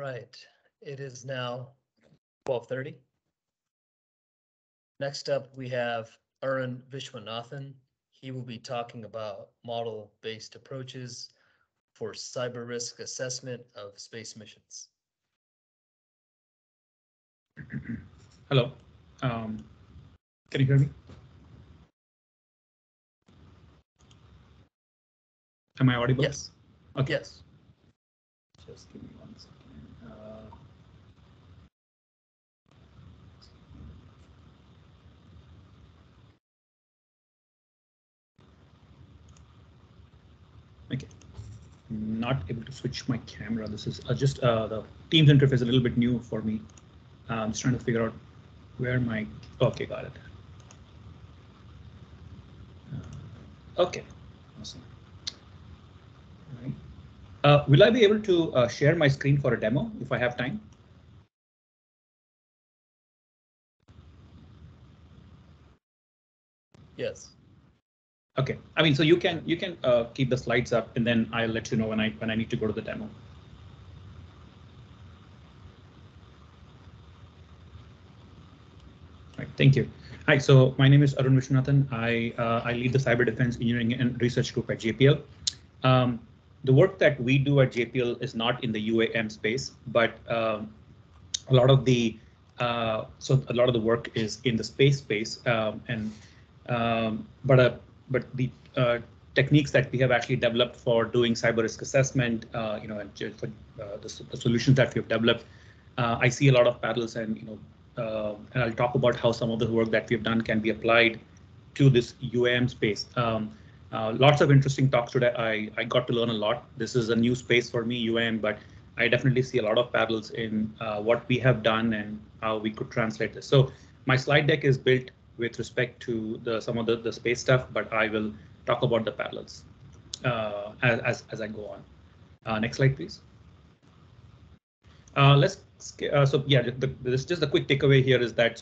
right, it is now 12:30. Next up, we have Arun Vishwanathan. He will be talking about model-based approaches for cyber risk assessment of space missions. Hello, can you hear me? Am I audible? Yes. Okay. Yes. Just give me 1 second. Okay. Not able to switch my camera. This is just the Teams interface is a little bit new for me. I'm just trying to figure out where my. Okay, got it. Okay, awesome. All right. Will I be able to share my screen for a demo if I have time? Yes. Okay. I mean, so you can keep the slides up, and then I'll let you know when I need to go to the demo. Right, thank you. Hi, so my name is Arun Vishwanathan. I lead the Cyber Defense Engineering and Research Group at JPL. The work that we do at JPL is not in the UAM space, but a lot of the work is in the space space, but the techniques that we have actually developed for doing cyber risk assessment, and for the solutions that we have developed, I see a lot of parallels, and and I'll talk about how some of the work that we've done can be applied to this UAM space. Lots of interesting talks today. I got to learn a lot. This is a new space for me, UAM, but I definitely see a lot of parallels in what we have done and how we could translate this. So my slide deck is built with respect to some of the space stuff, but I will talk about the parallels as I go on. Next slide, please. So yeah, just a quick takeaway here is that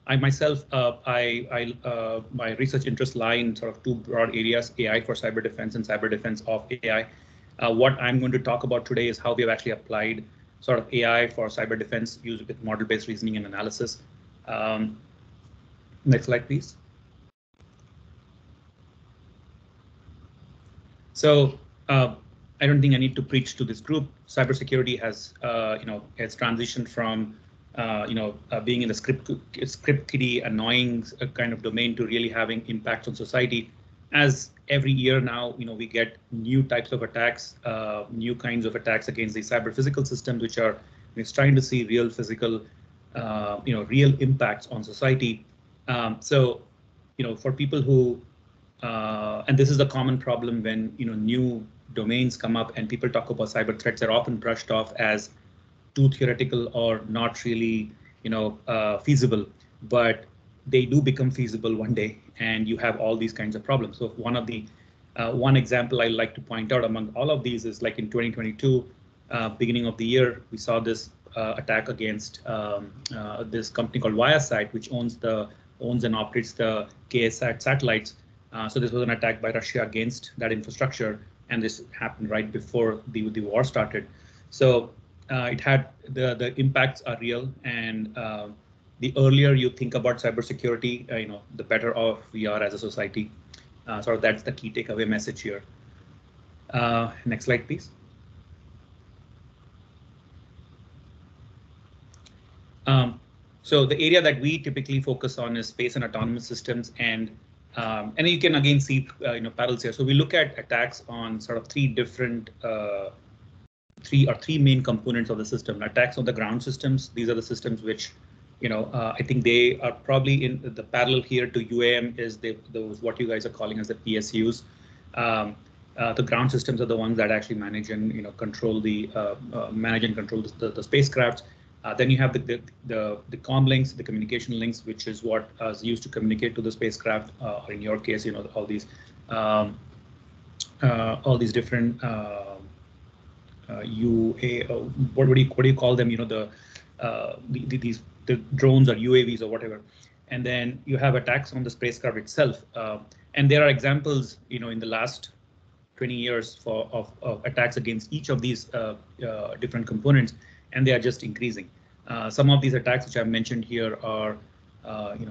I myself, my research interests lie in sort of two broad areas: AI for cyber defense and cyber defense of AI. What I'm going to talk about today is how we have actually applied sort of AI for cyber defense used with model-based reasoning and analysis. Next slide, please. So I don't think I need to preach to this group. Cybersecurity has, has transitioned from, being in the script kiddie, annoying kind of domain to really having impacts on society. As every year now, we get new types of attacks, new kinds of attacks against the cyber physical systems, which are trying to see real physical, real impacts on society. So, for people who, and this is a common problem when new domains come up and people talk about cyber threats, are often brushed off as too theoretical or not really, feasible. But they do become feasible one day, and you have all these kinds of problems. So one example I like to point out among all of these is like in 2022, beginning of the year, we saw this attack against this company called Viasat, which owns and operates the KSAT satellites. So this was an attack by Russia against that infrastructure, and this happened right before the war started. So it had the impacts are real, and the earlier you think about cybersecurity, the better off we are as a society. So that's the key takeaway message here. Next slide, please. So the area that we typically focus on is space and autonomous systems, and you can again see parallels here. So we look at attacks on sort of three main components of the system. Attacks on the ground systems. These are the systems which, I think they are probably in the parallel here to UAM is those what you guys are calling as the PSUs. The ground systems are the ones that actually manage and control the spacecraft. Then you have the comm links, the communication links, which is what is used to communicate to the spacecraft. Or in your case, all these different what do you call them? The drones or UAVs or whatever. And then you have attacks on the spacecraft itself. And there are examples, in the last 20 years of attacks against each of these different components. and they are just increasing. Some of these attacks which I've mentioned here are,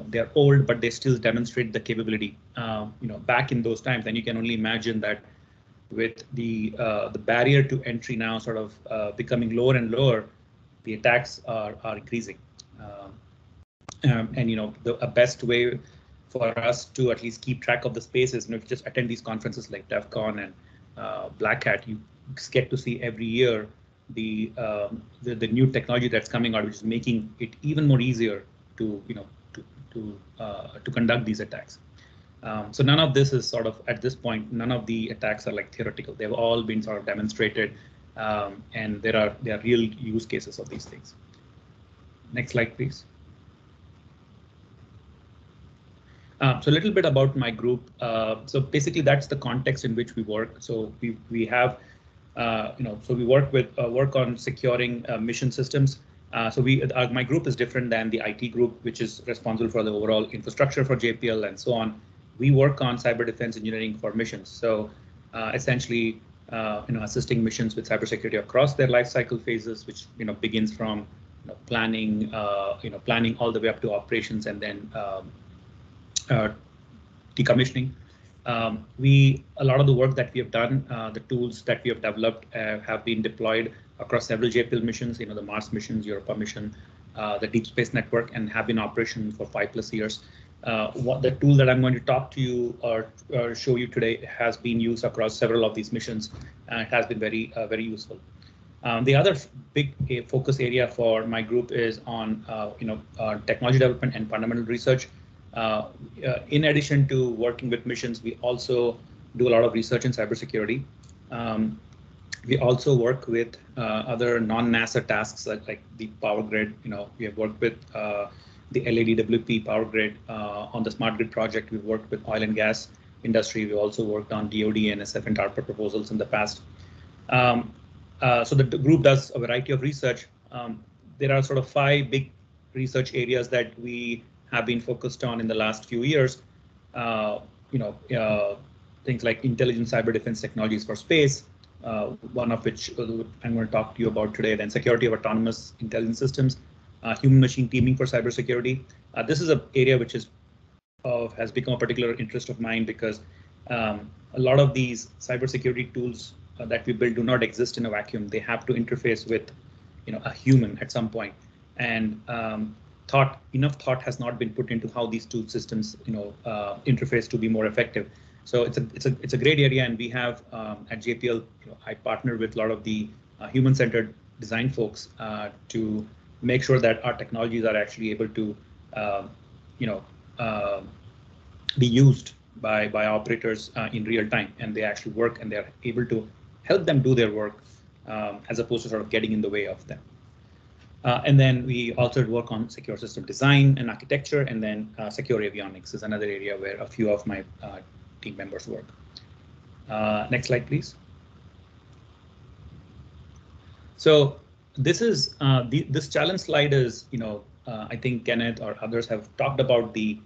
they're old, but they still demonstrate the capability, back in those times. And you can only imagine that with the barrier to entry now sort of becoming lower and lower, the attacks are increasing. And a best way for us to at least keep track of the space is, if you just attend these conferences like DEF CON and Black Hat, you get to see every year the new technology that's coming out, which is making it even more easier to conduct these attacks. So none of this is sort of, at this point, none of the attacks are like theoretical. They've all been sort of demonstrated, and there are real use cases of these things. Next slide, please. So a little bit about my group. So basically, that's the context in which we work. So we have, so we work on securing mission systems. So my group is different than the IT group, which is responsible for the overall infrastructure for JPL and so on. We work on cyber defense engineering for missions. So essentially, assisting missions with cybersecurity across their life cycle phases, which begins from planning, planning all the way up to operations, and then decommissioning. A lot of the work that we have done, the tools that we have developed have been deployed across several JPL missions, the Mars missions, Europa mission, the Deep Space Network, and have been in operation for 5+ years. What the tool that I'm going to talk to you or show you today has been used across several of these missions, and it has been very useful. The other big focus area for my group is on technology development and fundamental research. In addition to working with missions, we also do a lot of research in cybersecurity. We also work with other non-NASA tasks like the power grid. We have worked with the LADWP power grid on the smart grid project. We've worked with oil and gas industry. We also worked on DoD, NSF, and DARPA proposals in the past. So the group does a variety of research. There are sort of 5 big research areas that we have been focused on in the last few years. Things like intelligent cyber defense technologies for space, one of which I'm going to talk to you about today, then security of autonomous intelligence systems, human-machine teaming for cybersecurity. This is an area which has become a particular interest of mine because a lot of these cybersecurity tools that we build do not exist in a vacuum. They have to interface with a human at some point. And enough thought has not been put into how these two systems interface to be more effective. So it's a great area, and we have at JPL, I partner with a lot of the human-centered design folks to make sure that our technologies are actually able to be used by operators in real time, and they actually work, and they're able to help them do their work as opposed to sort of getting in the way of them. And then we also work on secure system design and architecture, and then secure avionics is another area where a few of my team members work. Next slide, please. So this is this challenge slide is, I think Kenneth or others have talked about the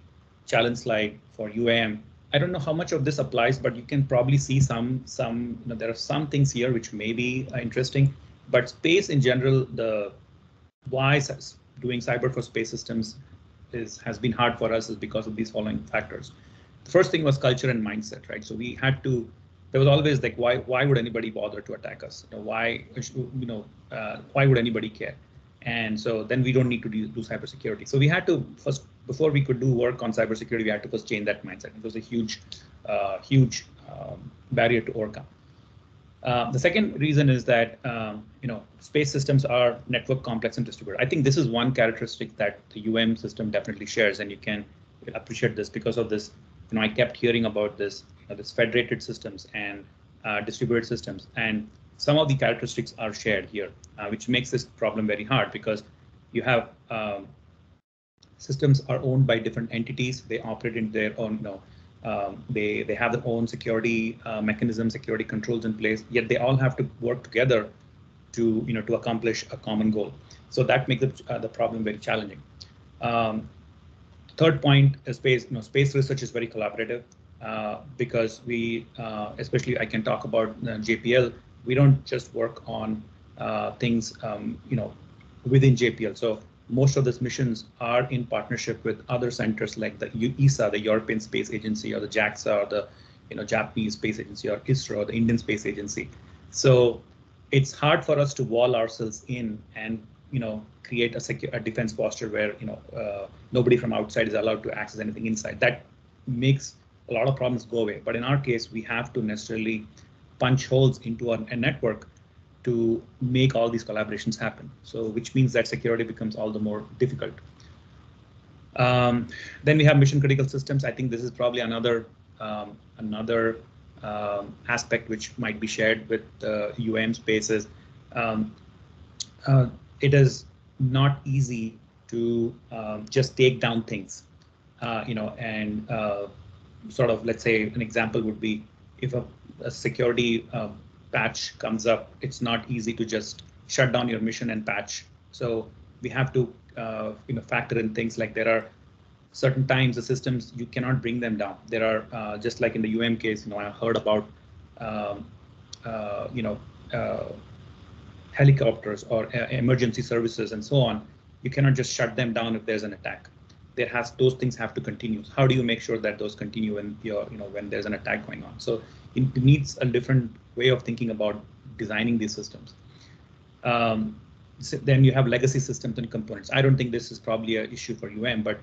challenge slide for UAM. I don't know how much of this applies, but you can probably see some there are some things here which may be interesting, but space in general, the why doing cyber for space systems has been hard for us is because of these following factors. The first thing was culture and mindset, right? So we had to, there was always like, why would anybody bother to attack us? Why would anybody care? And so then we don't need to do cybersecurity. So we had to first, before we could do work on cybersecurity, we had to first change that mindset. It was a huge barrier to overcome. The second reason is that space systems are network complex and distributed. I think this is one characteristic that the UAM system definitely shares, and you can appreciate this because of this. I kept hearing about this, this federated systems and distributed systems, and some of the characteristics are shared here, which makes this problem very hard because you have systems are owned by different entities. They operate in their own, they have their own security mechanisms, security controls in place. Yet they all have to work together to to accomplish a common goal. So that makes the problem very challenging. Third point is space. Space research is very collaborative because we, especially I can talk about JPL. We don't just work on things, within JPL. So most of these missions are in partnership with other centers like the ESA, the European Space Agency, or the JAXA, or the Japanese Space Agency, or ISRO, or the Indian Space Agency. So it's hard for us to wall ourselves in and create a defense posture where nobody from outside is allowed to access anything inside. That makes a lot of problems go away. But in our case, we have to necessarily punch holes into a network to make all these collaborations happen. So which means that security becomes all the more difficult. Then we have mission critical systems. I think this is probably another aspect which might be shared with UAM spaces. It is not easy to just take down things, and sort of, let's say an example would be if a security patch comes up, it's not easy to just shut down your mission and patch. So we have to factor in things like there are certain times the systems you cannot bring them down. There are just like in the UAM case, I heard about helicopters or emergency services and so on. You cannot just shut them down if there's an attack. Those things have to continue. How do you make sure that those continue when when there's an attack going on? So it needs a different way of thinking about designing these systems. So then you have legacy systems and components. I don't think this is probably an issue for UAM, but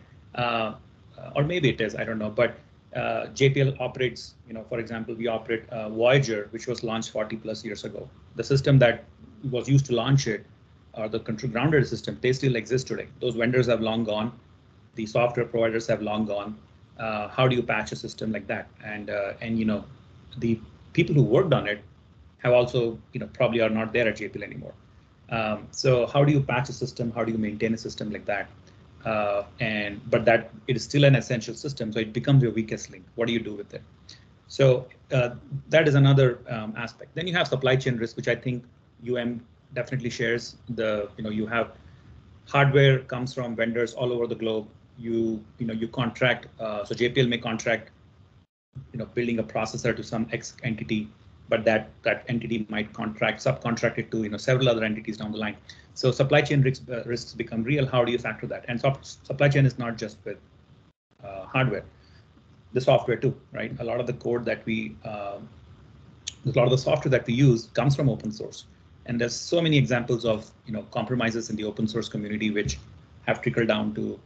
or maybe it is, I don't know. But JPL operates, for example, we operate Voyager, which was launched 40+ years ago. The system that was used to launch it, or the control grounded system, they still exist today. Those vendors have long gone. The software providers have long gone. How do you patch a system like that? And the people who worked on it have also, probably are not there at JPL anymore. So how do you patch a system? How do you maintain a system like that? But that it is still an essential system, so it becomes your weakest link. What do you do with it? So that is another aspect. Then you have supply chain risk, which I think UM definitely shares. You have hardware comes from vendors all over the globe. You contract. So JPL may contract, building a processor to some X entity, but that entity might subcontract it to several other entities down the line. So supply chain risks become real. How do you factor that? And supply chain is not just with hardware, the software too, right? A lot of the code that a lot of the software that we use comes from open source, and there's so many examples of compromises in the open source community which have trickled down to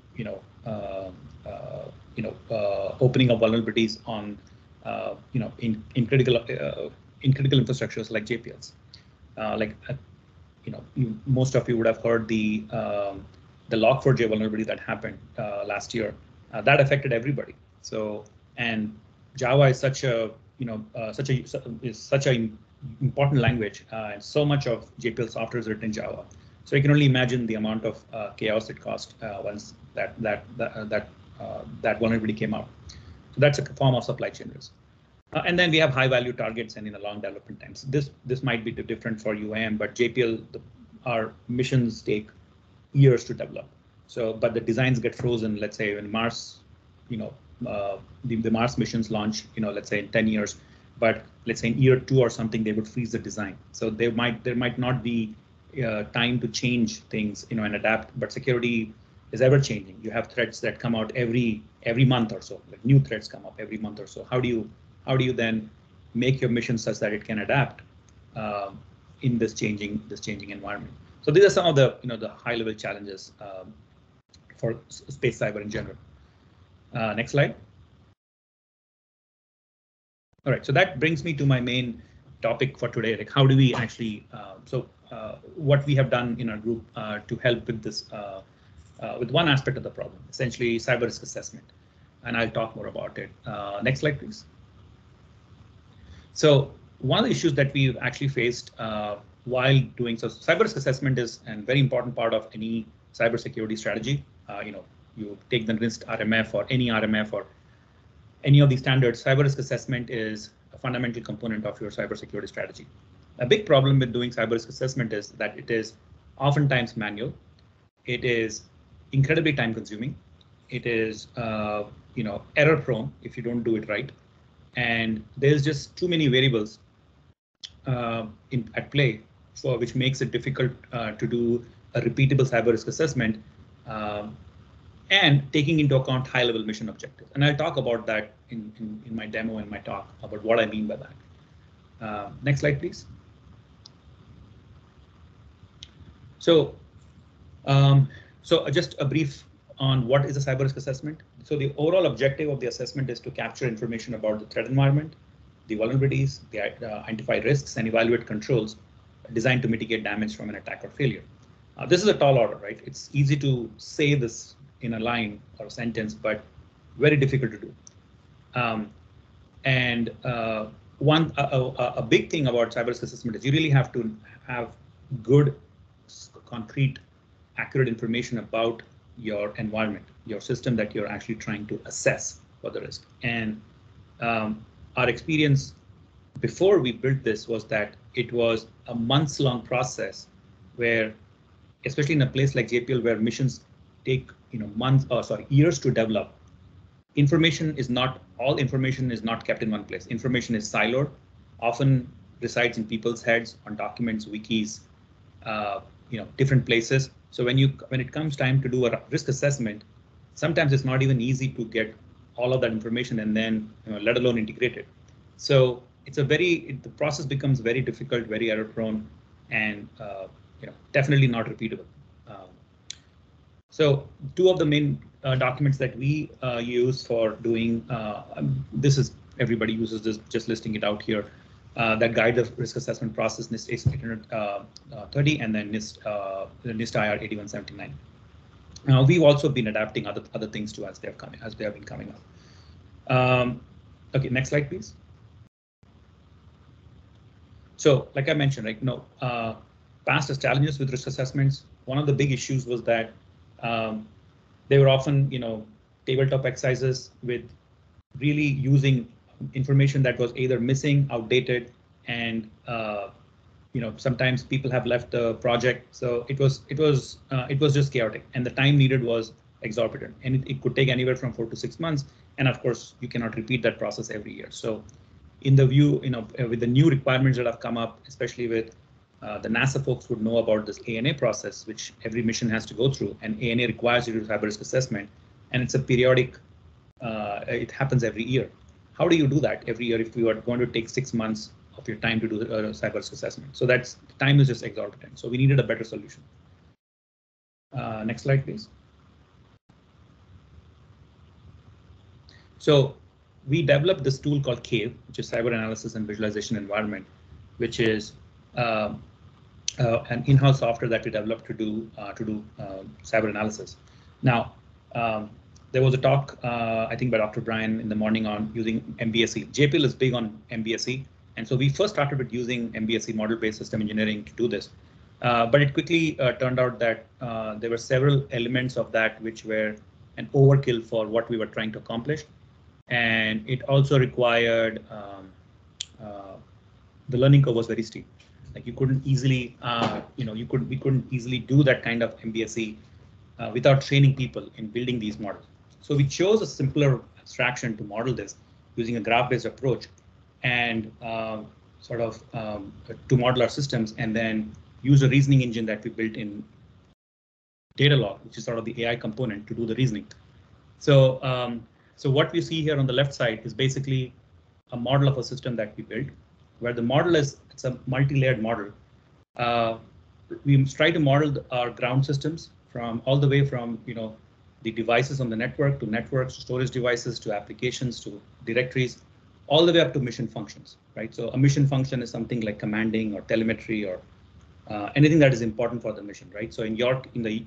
opening up vulnerabilities on in critical infrastructures like JPLs. Most of you would have heard the Log4j vulnerability that happened last year. That affected everybody. So, and Java is such a important language, and so much of JPL software is written in Java. So you can only imagine the amount of chaos it caused once that vulnerability came out. So that's a form of supply chain risk. And then we have high value targets and long development times. This might be different for UAM, but JPL, our missions take years to develop. So, but the designs get frozen. Let's say when Mars, the Mars missions launch, let's say in 10 years, but let's say in year 2 or something, they would freeze the design. So there might not be time to change things, and adapt. But security is ever changing. You have threats that come out every month or so. Like new threats come up every month or so. How do you then make your mission such that it can adapt in this changing environment? So these are some of the the high level challenges for space cyber in general. Next slide. All right, so that brings me to my main topic for today. Like, how do we actually what we have done in our group to help with this with one aspect of the problem, essentially cyber risk assessment, and I'll talk more about it. Next slide, please. So one of the issues that we've actually faced while doing cyber risk assessment is a very important part of any cybersecurity strategy. You take the NIST RMF or any RMF or any of these standards. Cyber risk assessment is a fundamental component of your cybersecurity strategy. A big problem with doing cyber risk assessment is that it is oftentimes manual. It is incredibly time consuming. It is error prone if you don't do it right. And there's just too many variables at play, which makes it difficult to do a repeatable cyber risk assessment, and taking into account high-level mission objectives. And I'll talk about that in my demo and my talk about what I mean by that. Next slide, please. So, just a brief on what is a cyber risk assessment. So the overall objective of the assessment is to capture information about the threat environment, the vulnerabilities, identify risks, and evaluate controls designed to mitigate damage from an attack or failure. This is a tall order, right? It's easy to say this in a line or a sentence, but very difficult to do. A big thing about cyber risk assessment is you really have to have good, concrete, accurate information about your environment, your system that you're actually trying to assess for the risk. And our experience before we built this was that it was a months-long process where, especially in a place like JPL where missions take years to develop, all information is not kept in one place. Information is siloed, often resides in people's heads, on documents, wikis, different places. So when it comes time to do a risk assessment, sometimes it's not even easy to get all of that information and then let alone integrate it. So the process becomes very difficult, very error prone, and definitely not repeatable. So two of the main documents that we use for doing this is everybody uses this, just listing it out here. That guide the risk assessment process, NIST ACE 830, and then NIST IR 8179. We've also been adapting other things too as they have been coming up. Okay, next slide, please. So, like I mentioned, right, past challenges with risk assessments. One of the big issues was that they were often, tabletop exercises with really using information that was either missing, outdated, and sometimes people have left the project. So it was just chaotic, and the time needed was exorbitant, and it could take anywhere from 4 to 6 months. And of course, you cannot repeat that process every year. So in the view, with the new requirements that have come up, especially with the NASA folks would know about this ANA process, which every mission has to go through, and ANA requires you to do cyber risk assessment, and it's a periodic, it happens every year. How do you do that every year if you are going to take 6 months of your time to do a cyber risk assessment? So the time is just exorbitant. So we needed a better solution. Next slide, please. So we developed this tool called CAVE, which is Cyber Analysis and Visualization Environment, which is an in-house software that we developed to do cyber analysis. Now, there was a talk, I think by Dr. Brian in the morning on using MBSE. JPL is big on MBSE, and so we first started with using MBSE, model-based system engineering, to do this. But it quickly turned out that there were several elements of that which were an overkill for what we were trying to accomplish, and it also required the learning curve was very steep. Like you couldn't easily, we couldn't easily do that kind of MBSE without training people in building these models. So we chose a simpler abstraction to model this using a graph-based approach, and to model our systems, and then use a reasoning engine that we built in Datalog, which is sort of the AI component, to do the reasoning. So, so what we see here on the left side is basically a model of a system that we built, where the model it's a multi-layered model. We try to model our ground systems all the way from the devices on the network, to networks, to storage devices, to applications, to directories, all the way up to mission functions, right? So a mission function is something like commanding or telemetry or anything that is important for the mission, right? So in the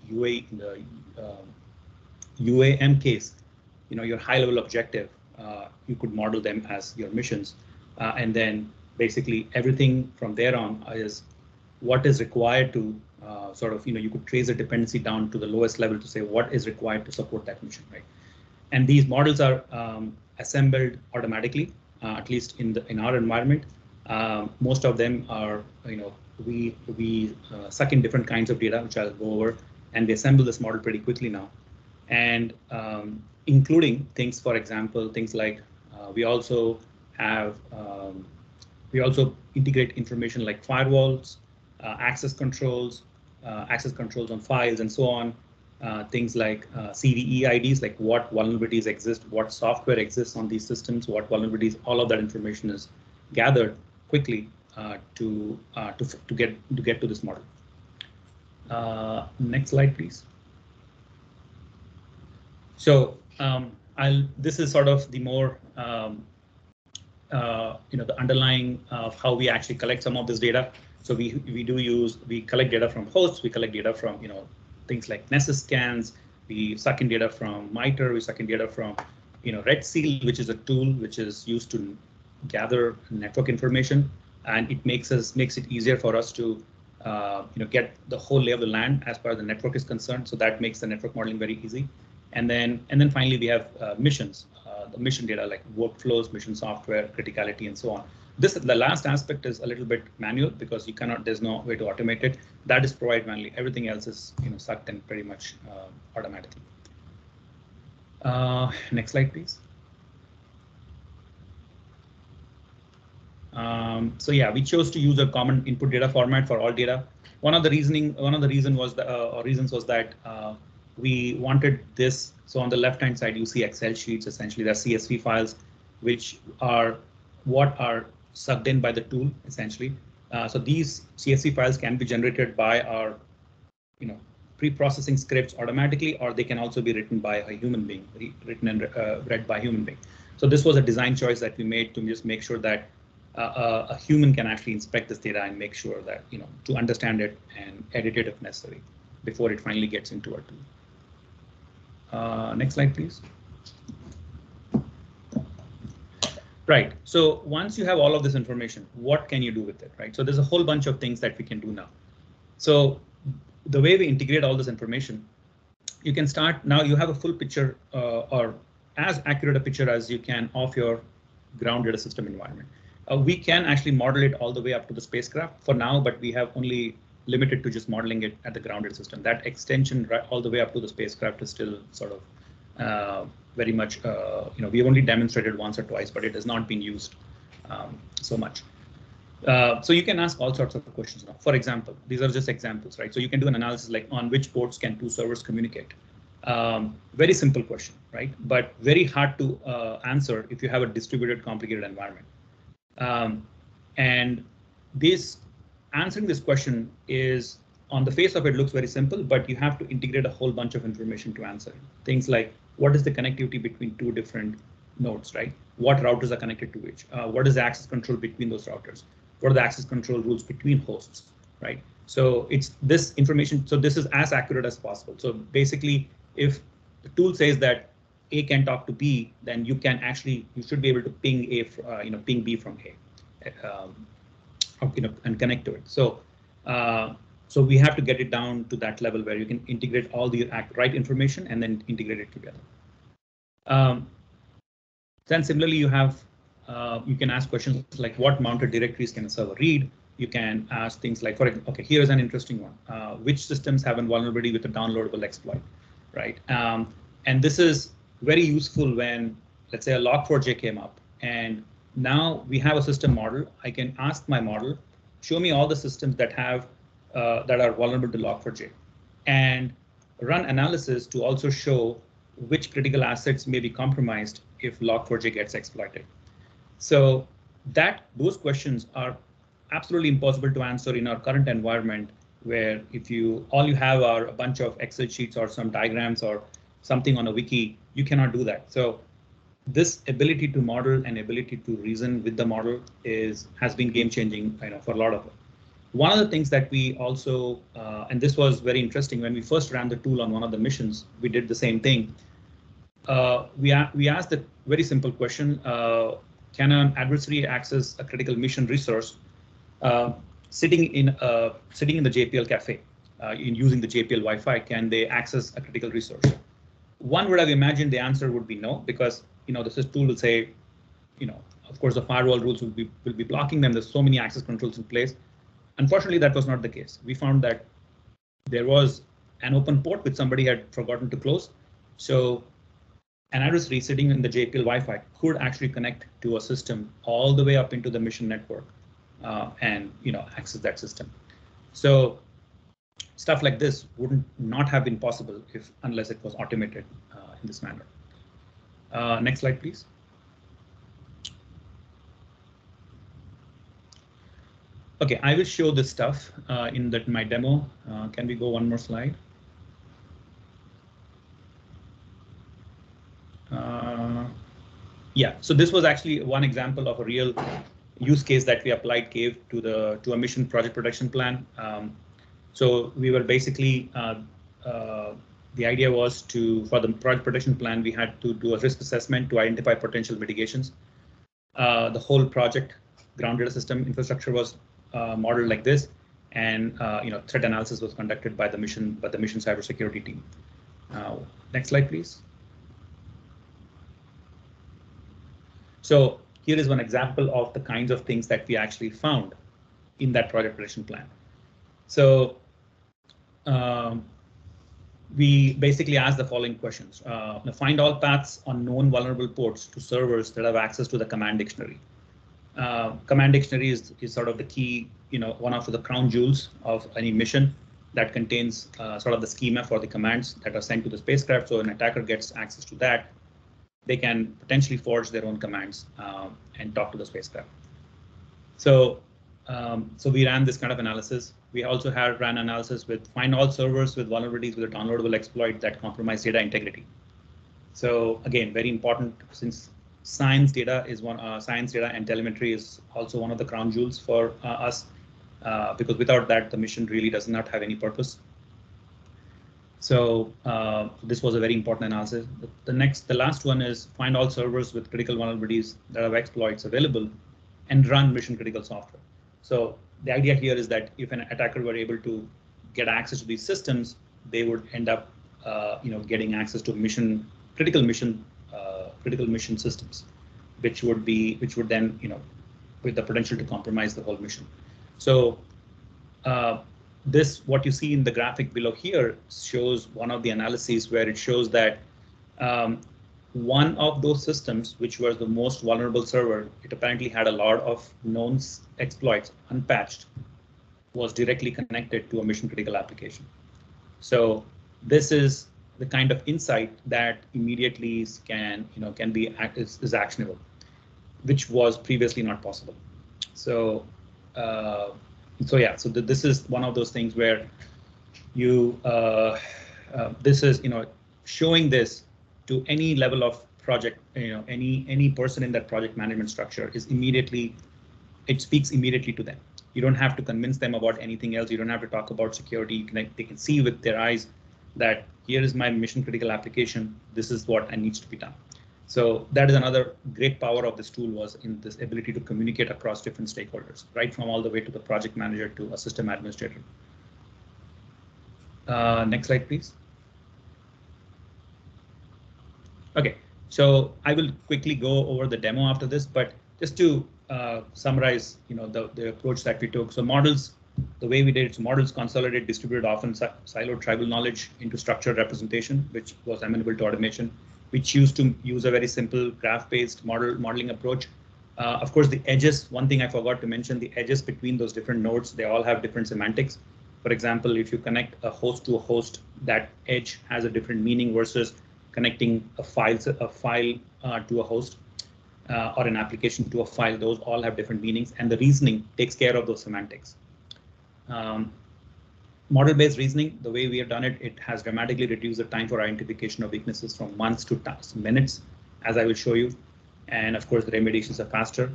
UAM case, your high-level objective, you could model them as your missions, and then basically everything from there on is what is required to you could trace a dependency down to the lowest level to say what is required to support that mission, right? And these models are assembled automatically, at least in our environment. Most of them are, we suck in different kinds of data, which I'll go over, and we assemble this model pretty quickly now. And including things, for example, things like we also integrate information like firewalls, access controls, access controls on files and so on. Things like CVE IDs, like what vulnerabilities exist, what software exists on these systems, what vulnerabilities, all of that information is gathered quickly to get to this model. Next slide, please. So this is sort of the more the underlying of how we actually collect some of this data. So we collect data from hosts, we collect data from things like Nessus scans, we suck in data from MITRE, we suck in data from Red Seal, which is a tool which is used to gather network information, and it makes it easier for us to get the whole lay of the land as far as the network is concerned. So that makes the network modeling very easy. And then finally we have missions, the mission data like workflows, mission software, criticality, and so on. The last aspect is a little bit manual because there's no way to automate it. That is provided manually. Everything else is sucked in pretty much automatically. Next slide, please. So yeah, we chose to use a common input data format for all data. One of the reasons was that we wanted this. So on the left-hand side, you see Excel sheets. Essentially, they're CSV files, which are what are sucked in by the tool. Essentially, so these CSV files can be generated by our, pre-processing scripts automatically, or they can also be written by a human being, written and read by a human being. So this was a design choice that we made to just make sure that a human can actually inspect this data and make sure that to understand it and edit it if necessary before it finally gets into our tool. Next slide, please. Right. So once you have all of this information, what can you do with it, right? So there's a whole bunch of things that we can do now. So the way we integrate all this information, you can start now. You have a full picture or as accurate a picture as you can of your ground data system environment. We can actually model it all the way up to the spacecraft for now, but we have only limited to just modeling it at the grounded system. That extension right all the way up to the spacecraft is still sort of very much, we've only demonstrated once or twice, but it has not been used so much. So you can ask all sorts of questions now. For example, these are just examples, right? So you can do an analysis like on which ports can two servers communicate. Very simple question, right? But very hard to answer if you have a distributed, complicated environment. And answering this question is, on the face of it, looks very simple, but you have to integrate a whole bunch of information to answer it. Things like, what is the connectivity between two different nodes, right? What routers are connected to which? What is the access control between those routers? What are the access control rules between hosts, right? So it's this information. So this is as accurate as possible. So basically, if the tool says that A can talk to B, then you should be able to ping ping B from A, and connect to it. So so we have to get it down to that level where you can integrate all the right information and then integrate it together. Then similarly, you can ask questions like what mounted directories can a server read? You can ask things like, okay, here's an interesting one. Which systems have a vulnerability with a downloadable exploit, right? And this is very useful when, let's say, a Log4j came up, and now we have a system model. I can ask my model, show me all the systems that have that are vulnerable to Log4j, and run analysis to also show which critical assets may be compromised if Log4j gets exploited. So those questions are absolutely impossible to answer in our current environment, where if all you have are a bunch of Excel sheets or some diagrams or something on a wiki, you cannot do that. So this ability to model and ability to reason with the model has been game changing, for a lot of it. One of the things that we also, and this was very interesting, when we first ran the tool on one of the missions, we did the same thing. We asked a very simple question: can an adversary access a critical mission resource sitting in the JPL cafe, in using the JPL Wi-Fi? Can they access a critical resource? One would have imagined the answer would be no, because this tool will say, of course the firewall rules will be blocking them. There's so many access controls in place. Unfortunately, that was not the case. We found that there was an open port which somebody had forgotten to close. So an adversary sitting in the JPL Wi-Fi could actually connect to a system all the way up into the mission network and access that system. So stuff like this wouldn't not have been possible unless it was automated in this manner. Next slide, please. Okay, I will show this stuff in my demo. Can we go one more slide? Yeah, so this was actually one example of a real use case that we applied Cave to a mission project production plan. So we were basically the idea was for the project production plan, we had to do a risk assessment to identify potential mitigations. The whole project ground data system infrastructure was modeled like this, and threat analysis was conducted by the mission cybersecurity team. Next slide, please. So here is one example of the kinds of things that we actually found in that project production plan. So we basically asked the following questions. Find all paths on known vulnerable ports to servers that have access to the command dictionary. Command dictionary is sort of the key, one of the crown jewels of any mission that contains sort of the schema for the commands that are sent to the spacecraft. So an attacker gets access to that. They can potentially forge their own commands and talk to the spacecraft. So we ran this kind of analysis. We also ran analysis with find all servers with vulnerabilities with a downloadable exploit that compromise data integrity. So again, very important, since science data and telemetry is also one of the crown jewels for us, because without that, the mission really does not have any purpose. So this was a very important analysis. The last one is find all servers with critical vulnerabilities that have exploits available and run mission critical software. So the idea here is that if an attacker were able to get access to these systems, they would end up, getting access to critical mission systems, which would then, with the potential to compromise the whole mission. So what you see in the graphic below here shows one of the analyses where it shows that one of those systems, which was the most vulnerable server, it apparently had a lot of known exploits unpatched, was directly connected to a mission critical application. So this is the kind of insight that immediately is actionable, which was previously not possible. So this is one of those things where this is showing this to any level of project, any person in that project management structure it speaks immediately to them. You don't have to convince them about anything else. You don't have to talk about security. They can see with their eyes that here is my mission critical application. This is what needs to be done. So that is another great power of this tool, was in this ability to communicate across different stakeholders, right from all the way to the project manager to a system administrator. Next slide, please. Okay, so I will quickly go over the demo after this, but just to summarize, the approach that we took. So models, the way we did it, so models consolidate distributed, often siloed tribal knowledge into structured representation, which was amenable to automation. We choose to use a very simple graph-based modeling approach. Of course, the edges, one thing I forgot to mention, the edges between those different nodes, they all have different semantics. For example, if you connect a host to a host, that edge has a different meaning versus connecting a file to a host or an application to a file. Those all have different meanings, and the reasoning takes care of those semantics. Model-based reasoning, the way we have done it, it has dramatically reduced the time for identification of weaknesses from months to minutes, as I will show you. And of course, the remediations are faster.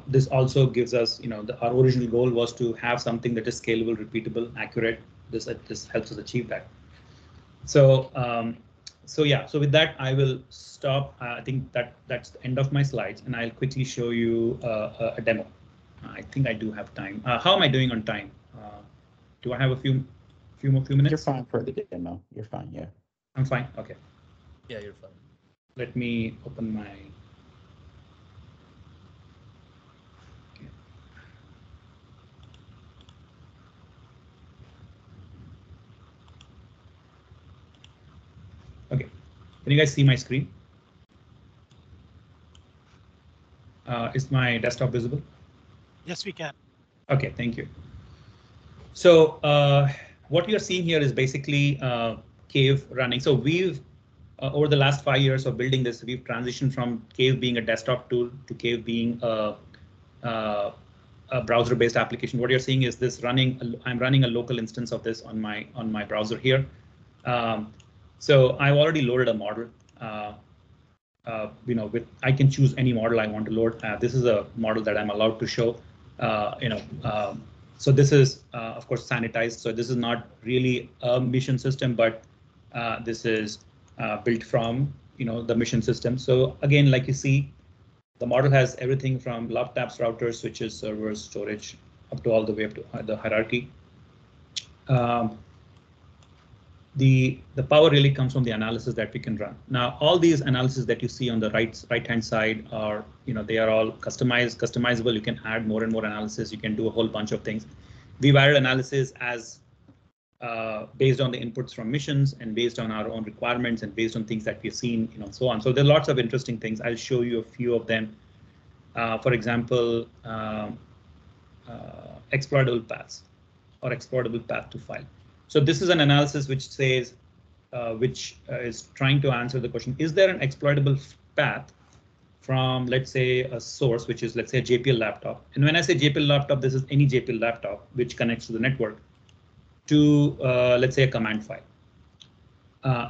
This also gives us, our original goal was to have something that is scalable, repeatable, accurate. This helps us achieve that. So with that, I will stop. I think that's the end of my slides, and I'll quickly show you a demo. I think I do have time. How am I doing on time? Do I have a few minutes? You're fine for the demo. You're fine, yeah. I'm fine. Okay. Yeah, you're fine. Let me open my. Okay. Can you guys see my screen? Is my desktop visible? Yes, we can. Okay, thank you. So what you're seeing here is basically Cave running. So we've over the last 5 years of building this, we've transitioned from Cave being a desktop tool to Cave being a browser-based application. What you're seeing is this running. I'm running a local instance of this on my browser here. So I've already loaded a model. I can choose any model I want to load. This is a model that I'm allowed to show. So this is of course sanitized. So this is not really a mission system, but this is built from the mission system. So again, like you see, the model has everything from laptops, routers, switches, servers, storage, up to all the way up to the hierarchy. The power really comes from the analysis that we can run. Now, all these analyses that you see on the right-hand side are, they are all customizable. You can add more and more analysis. You can do a whole bunch of things. We've added analysis as based on the inputs from missions and based on our own requirements and based on things that we've seen, so on. So there are lots of interesting things. I'll show you a few of them. For example, exploitable paths or exploitable path to file. So this is an analysis which says, which is trying to answer the question, is there an exploitable path from, let's say, a source, which is, let's say, a JPL laptop. And when I say JPL laptop, this is any JPL laptop which connects to the network to, let's say, a command file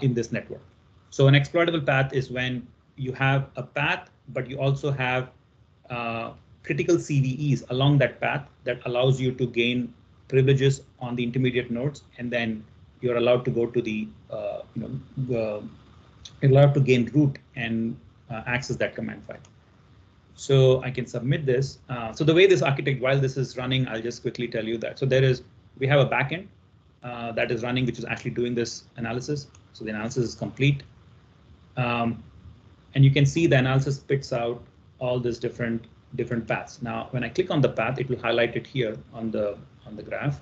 in this network. So an exploitable path is when you have a path, but you also have critical CVEs along that path that allows you to gain privileges on the intermediate nodes, and then you're allowed to go to the, you're allowed to gain root and access that command file. So I can submit this. So the way this architect, while this is running, I'll just quickly tell you that. So we have a backend that is running, which is actually doing this analysis. So the analysis is complete. And you can see the analysis spits out all these different paths. Now, when I click on the path, it will highlight it here on the graph.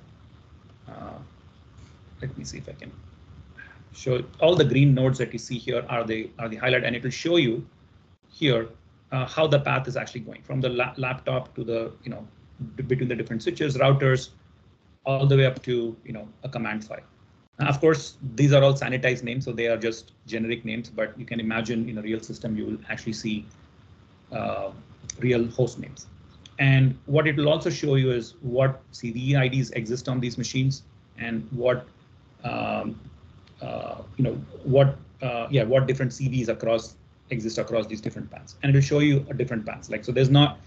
Let me see if I can show all the green nodes that you see here are the highlight, and it will show you here how the path is actually going from the laptop to the between the different switches, routers, all the way up to a command file. Now, of course, these are all sanitized names, so they are just generic names. But you can imagine in a real system, you will actually see real host names. And what it will also show you is what CVE IDs exist on these machines and what what different CVEs exist across these different paths. And it will show you a different paths. Like, so there's not.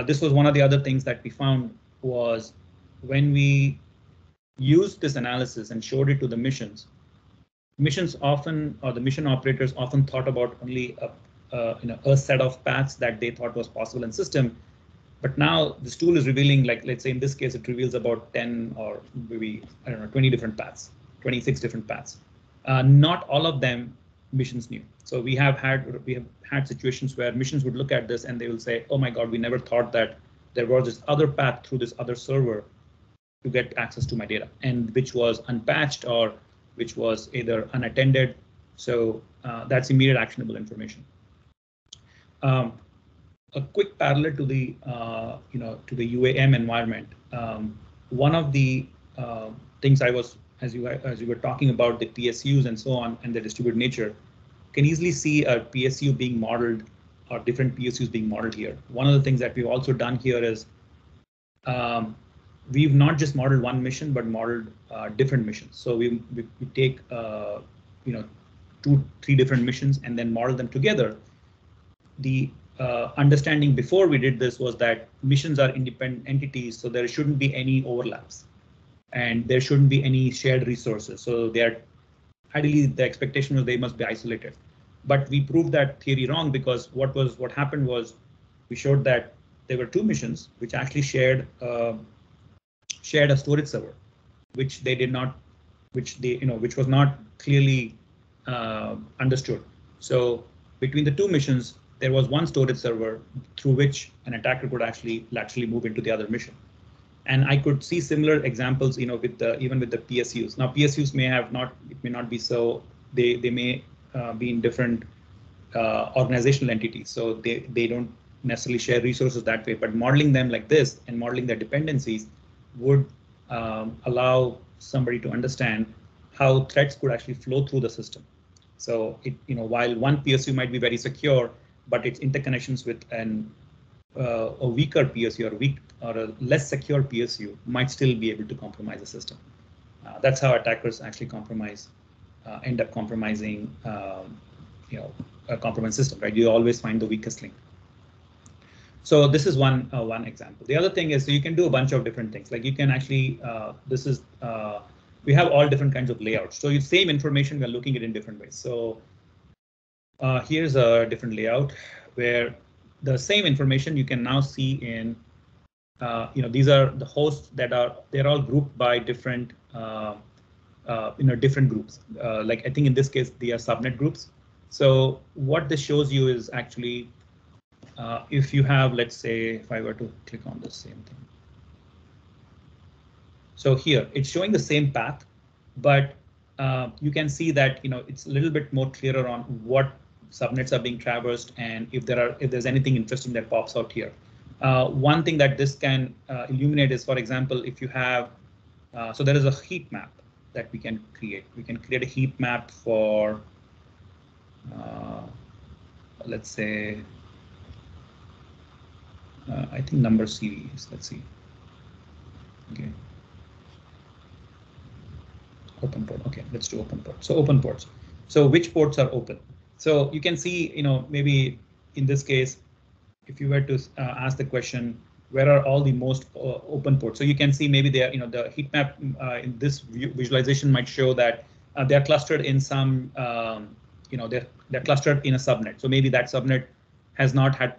This was one of the other things that we found was when we used this analysis and showed it to the missions often, or the mission operators often thought about only a set of paths that they thought was possible in system. But now this tool is revealing, like, let's say in this case, it reveals about 10 or maybe, I don't know, 20 different paths, 26 different paths. Not all of them missions knew. So we have had situations where missions would look at this and they will say, oh my God, we never thought that there was this other path through this other server to get access to my data, and which was unpatched or which was either unattended. So that's immediate actionable information. A quick parallel to the to the UAM environment. One of the things as you were talking about the PSUs and so on and the distributed nature, can easily see a PSU being modeled or different PSUs being modeled here. One of the things that we've also done here is we've not just modeled one mission, but modeled different missions. So we take 2-3 different missions and then model them together. The understanding before we did this was that missions are independent entities, so there shouldn't be any overlaps and there shouldn't be any shared resources. So they are ideally, the expectation was they must be isolated. But we proved that theory wrong, because what happened was we showed that there were 2 missions which actually shared a storage server, which they did not, which was not clearly understood. So between the 2 missions, there was one storage server through which an attacker could actually move into the other mission. And I could see similar examples, even with the PSUs. Now PSUs may not be so, they may be in different organizational entities, so they don't necessarily share resources that way. But modeling them like this and modeling their dependencies would allow somebody to understand how threats could actually flow through the system. So it, while one PSU might be very secure, but its interconnections with a weaker PSU or a less secure PSU might still be able to compromise the system. That's how attackers actually end up compromising, a compromised system, right? You always find the weakest link. So this is one example. The other thing is, so you can do a bunch of different things. Like you can actually, we have all different kinds of layouts. So the same information, we're looking at it in different ways. So here's a different layout where the same information you can now see in, these are the hosts they're all grouped by different, different groups. Like I think in this case, they are subnet groups. So what this shows you is actually, if you have, let's say, if I were to click on the same thing. So here it's showing the same path, but you can see that it's a little bit more clearer on what subnets are being traversed and if there's anything interesting that pops out here. One thing that this can illuminate is, for example, if you have, so there is a heat map that we can create. We can create a heat map for, let's say, I think number series. Let's see. Okay. Open port. Okay, let's do open port. So open ports. So which ports are open? So you can see, maybe in this case, if you were to ask the question, where are all the most open ports? So you can see maybe they are, the heat map in this visualization might show that they are clustered in some, they're clustered in a subnet. So maybe that subnet has not had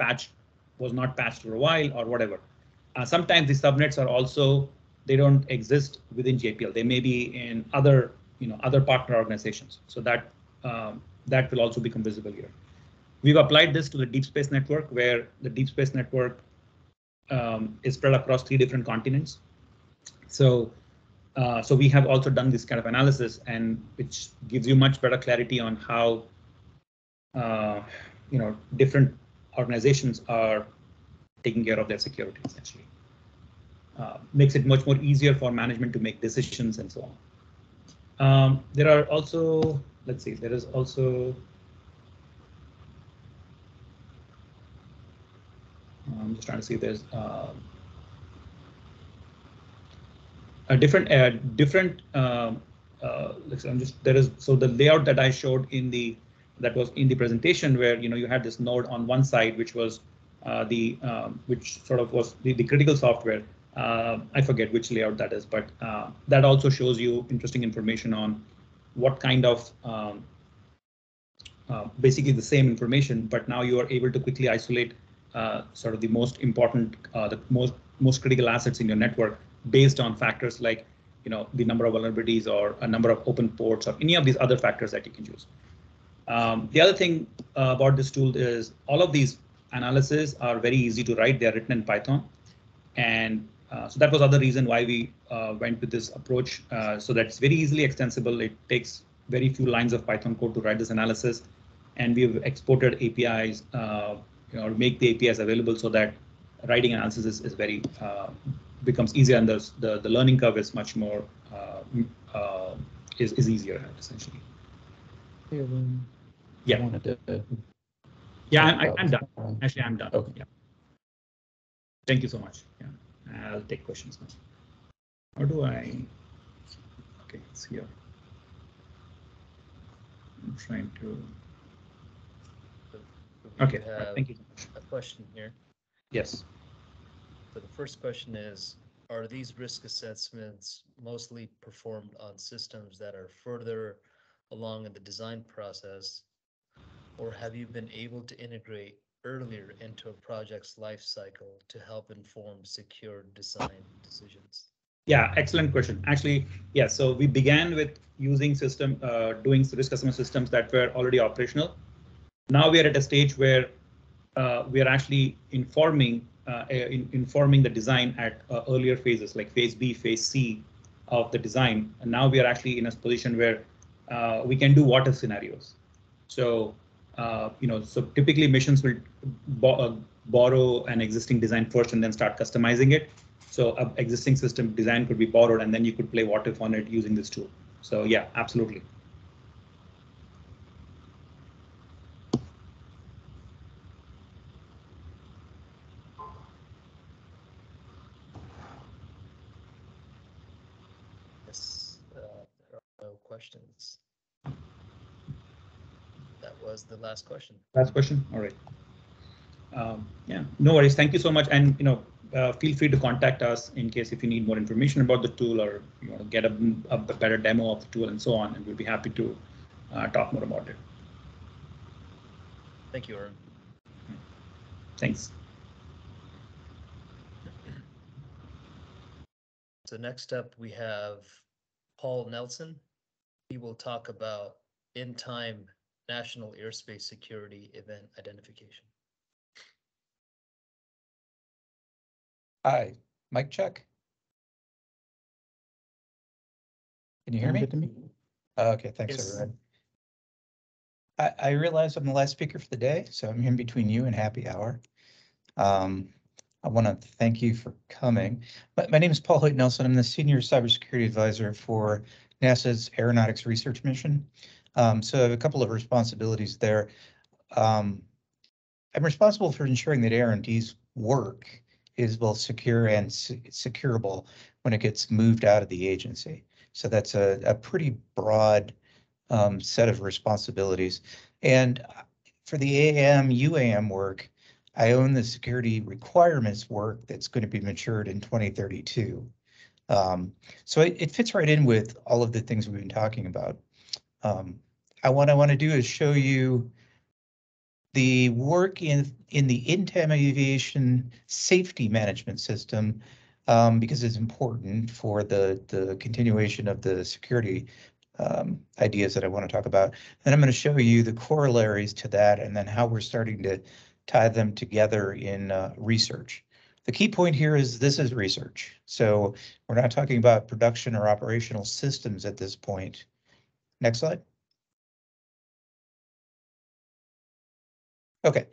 was not patched for a while or whatever. Sometimes the subnets are also, they don't exist within JPL. They may be in other, other partner organizations. So that will also become visible here. We've applied this to the deep space network, where the deep space network is spread across 3 different continents. So, so we have also done this kind of analysis, and which gives you much better clarity on how different organizations are taking care of their security, essentially. Makes it much more easier for management to make decisions and so on. There are also, let's see, there is also, I'm just trying to see if there's a different, so the layout that I showed that was in the presentation, where you had this node on one side, which was which sort of was the critical software. I forget which layout that is, but that also shows you interesting information on what kind of basically the same information, but now you are able to quickly isolate sort of the most important, the most critical assets in your network based on factors like the number of vulnerabilities or a number of open ports or any of these other factors that you can use. The other thing about this tool is all of these analyses are very easy to write. They are written in Python, and so that was other reason why we went with this approach, so that it's very easily extensible. It takes very few lines of Python code to write this analysis, and we've exported APIs, make the APIs available so that writing analysis is very becomes easier, and the learning curve is much more is easier, essentially. Yeah. Yeah, I'm done. Actually, I'm done. Okay. Yeah. Thank you so much. Yeah, I'll take questions now. How do I? Okay, it's here. I'm trying to. Okay, thank you so much. A question here. Yes. So the first question is, are these risk assessments mostly performed on systems that are further along in the design process, or have you been able to integrate earlier into a project's life cycle to help inform secure design decisions? Yeah, excellent question. Actually, yeah, so we began with using doing risk assessment systems that were already operational. Now we are at a stage where we are actually informing the design at earlier phases, like phase B, phase C of the design. And now we are actually in a position where we can do what if scenarios. So, so typically missions will borrow an existing design first and then start customizing it. So an existing system design could be borrowed, and then you could play what if on it using this tool. So yeah, absolutely. Yes, there are no questions. That was the last question. Last question. All right. Yeah, no worries. Thank you so much. And feel free to contact us in case if you need more information about the tool or you want to get a better demo of the tool and so on. And we'll be happy to talk more about it. Thank you, Arun. Thanks. So next up, we have Paul Nelson. He will talk about in-time national airspace security event identification. Hi, mic check. Can you hear Sound me? good to me? Okay, thanks Yes. everyone. I realize I'm the last speaker for the day, so I'm in between you and happy hour. I want to thank you for coming. My name is Paul Hoyt Nelson. I'm the Senior Cybersecurity Advisor for NASA's Aeronautics Research Mission. So I have a couple of responsibilities there. I'm responsible for ensuring that R&D's work is both secure and securable when it gets moved out of the agency. So that's a pretty broad set of responsibilities. And for the UAM work, I own the security requirements work that's going to be matured in 2032. So it fits right in with all of the things we've been talking about. What I want to do is show you the work in the in-time aviation safety management system, because it's important for the continuation of the security ideas that I want to talk about. And I'm going to show you the corollaries to that and then how we're starting to tie them together in research. The key point here is this is research. So we're not talking about production or operational systems at this point. Next slide. Okay,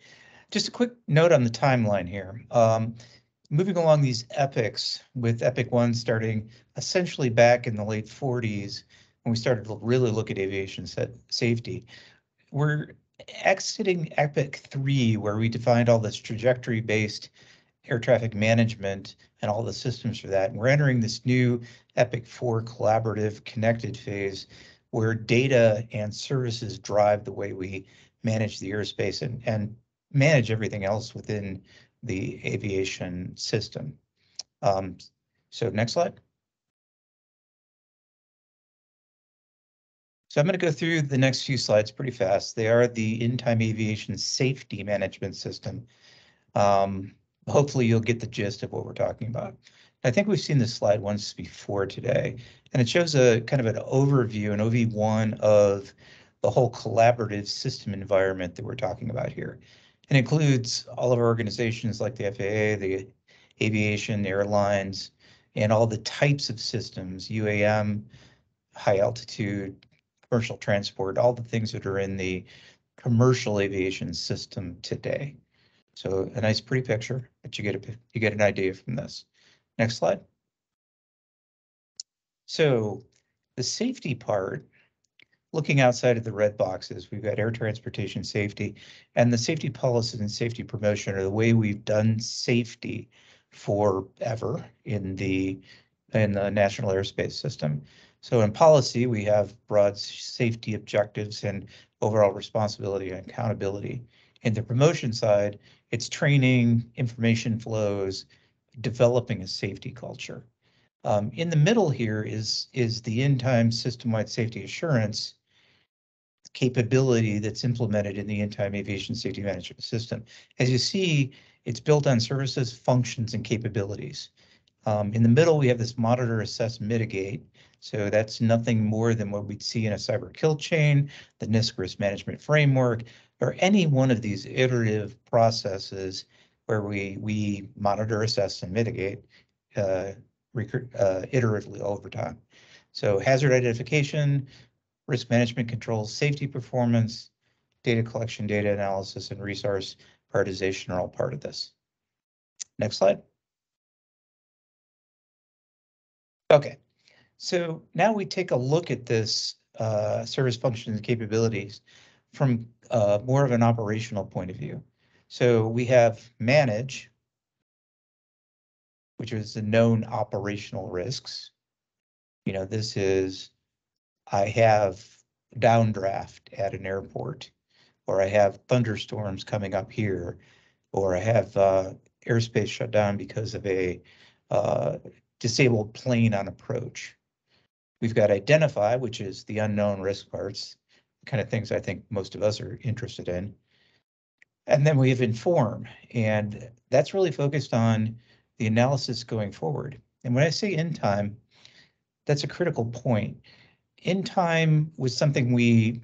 just a quick note on the timeline here. Moving along these epics, with Epic 1 starting essentially back in the late 40s, when we started to really look at aviation safety. We're exiting Epic 3, where we defined all this trajectory-based air traffic management and all the systems for that. And we're entering this new Epic 4 collaborative connected phase, where data and services drive the way we manage the airspace and manage everything else within the aviation system. So next slide. So I'm going to go through the next few slides pretty fast. They are the in-time aviation safety management system. Hopefully you'll get the gist of what we're talking about. I think we've seen this slide once before today, and it shows a kind of an overview, an OV1 of the whole collaborative system environment that we're talking about here. It includes all of our organizations like the FAA, the aviation, airlines, and all the types of systems, UAM, high altitude, commercial transport, all the things that are in the commercial aviation system today. So a nice pretty picture, but you get an idea from this. Next slide. So the safety part, looking outside of the red boxes, we've got air transportation safety, and the safety policies and safety promotion are the way we've done safety forever in the national airspace system. So in policy, we have broad safety objectives and overall responsibility and accountability. In the promotion side, it's training, information flows, developing a safety culture. In the middle here is the in-time system-wide safety assurance capability that's implemented in the in-time aviation safety management system. As you see, it's built on services, functions, and capabilities. In the middle, we have this monitor, assess, mitigate. So that's nothing more than what we'd see in a cyber kill chain, the NIST risk management framework, or any one of these iterative processes where we monitor, assess, and mitigate iteratively over time. So hazard identification, risk management controls, safety performance, data collection, data analysis, and resource prioritization are all part of this. Next slide. Okay, so now we take a look at this service functions and capabilities from more of an operational point of view. So we have manage, which is the known operational risks. You know, this is, I have downdraft at an airport, or I have thunderstorms coming up here, or I have airspace shut down because of a disabled plane on approach. We've got identify, which is the unknown risk parts, kind of things I think most of us are interested in. And then we have inform, and that's really focused on the analysis going forward. And when I say in time, that's a critical point. In time was something we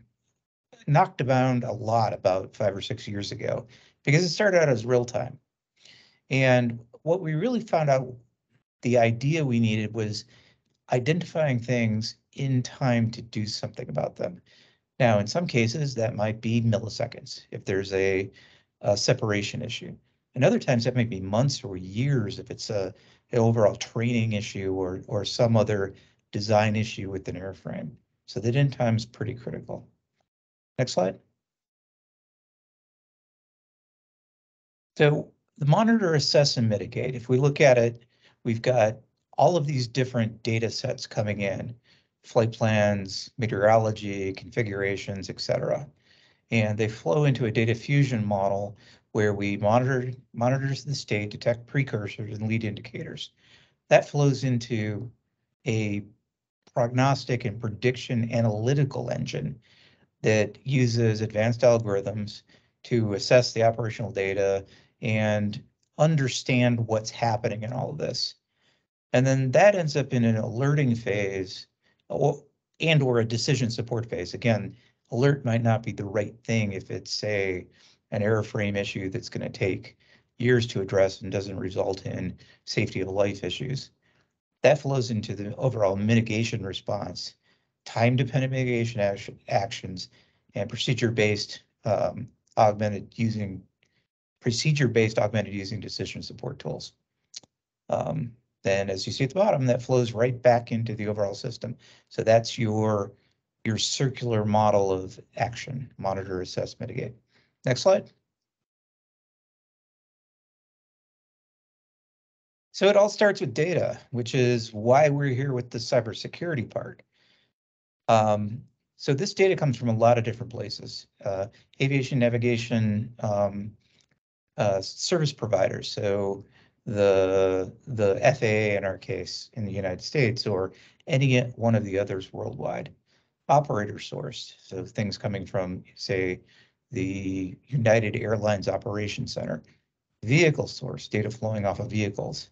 knocked around a lot about 5 or 6 years ago, because it started out as real time. And what we really found out, the idea we needed was identifying things in time to do something about them. Now, in some cases, that might be milliseconds if there's a separation issue. And other times that might be months or years if it's an overall training issue or some other design issue with an airframe. So that in time is pretty critical. Next slide. So the monitor, assess, and mitigate. If we look at it, we've got all of these different data sets coming in, flight plans, meteorology, configurations, etc. And they flow into a data fusion model where we monitors the state, detect precursors and lead indicators. That flows into a prognostic and prediction analytical engine that uses advanced algorithms to assess the operational data and understand what's happening in all of this. And then that ends up in an alerting phase or a decision support phase. Again, alert might not be the right thing if it's, say, an airframe issue that's going to take years to address and doesn't result in safety of life issues. That flows into the overall mitigation response, time-dependent mitigation actions, and procedure-based augmented using decision support tools. Then, as you see at the bottom, that flows right back into the overall system. So that's your circular model of action: monitor, assess, mitigate. Next slide. So it all starts with data, which is why we're here with the cybersecurity part. So this data comes from a lot of different places. Aviation navigation service providers. So the FAA in our case in the United States, or any one of the others worldwide. Operator source, so things coming from, say, the United Airlines Operations Center. Vehicle source, data flowing off of vehicles.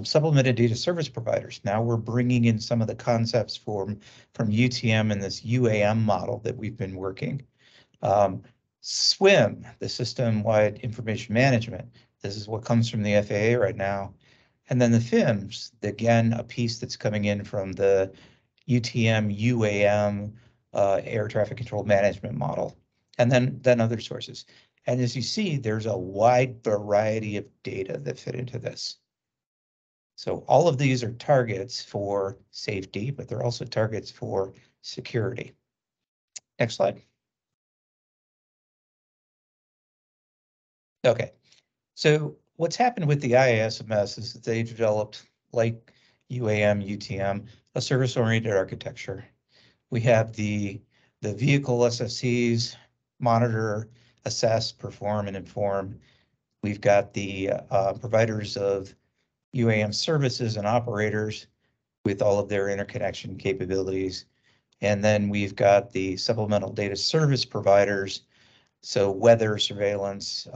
Supplemented data service providers. Now we're bringing in some of the concepts from UTM and this UAM model that we've been working. SWIM, the system-wide information management. This is what comes from the FAA right now. And then the FIMS, again, a piece that's coming in from the UTM, UAM, air traffic control management model, and then other sources. And as you see, there's a wide variety of data that fit into this. So all of these are targets for safety, but they're also targets for security. Next slide. Okay, so what's happened with the IASMS is that they've developed, like UAM, UTM, a service-oriented architecture. We have the vehicle SFCs, monitor, assess, perform, and inform. We've got the providers of UAM services and operators with all of their interconnection capabilities. And then we've got the supplemental data service providers, so weather, surveillance,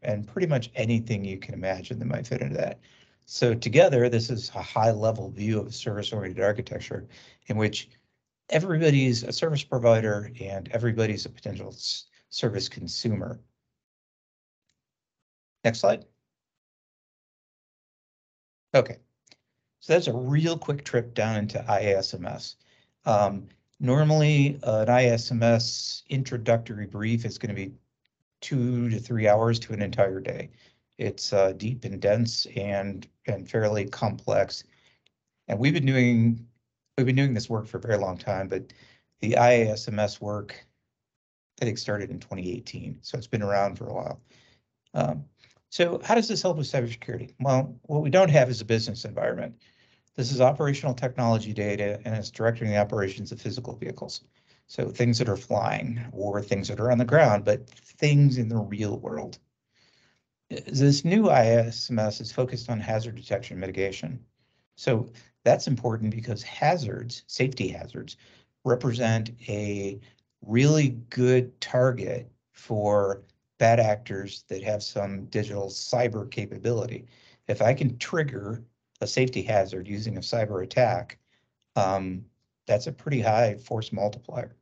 and pretty much anything you can imagine that might fit into that. So together, this is a high-level view of service-oriented architecture in which everybody's a service provider and everybody's a potential service consumer. Next slide. Okay, so that's a real quick trip down into IASMS. Normally, an IASMS introductory brief is going to be 2 to 3 hours to an entire day. It's deep and dense and fairly complex. And we've been doing this work for a very long time, but the IASMS work, I think, started in 2018, so it's been around for a while. So how does this help with cybersecurity? Well, what we don't have is a business environment. This is operational technology data, and it's directing the operations of physical vehicles. So things that are flying or things that are on the ground, but things in the real world. This new ISMS is focused on hazard detection mitigation. So that's important because hazards, safety hazards, represent a really good target for bad actors that have some digital cyber capability. If I can trigger a safety hazard using a cyber attack, that's a pretty high force multiplier.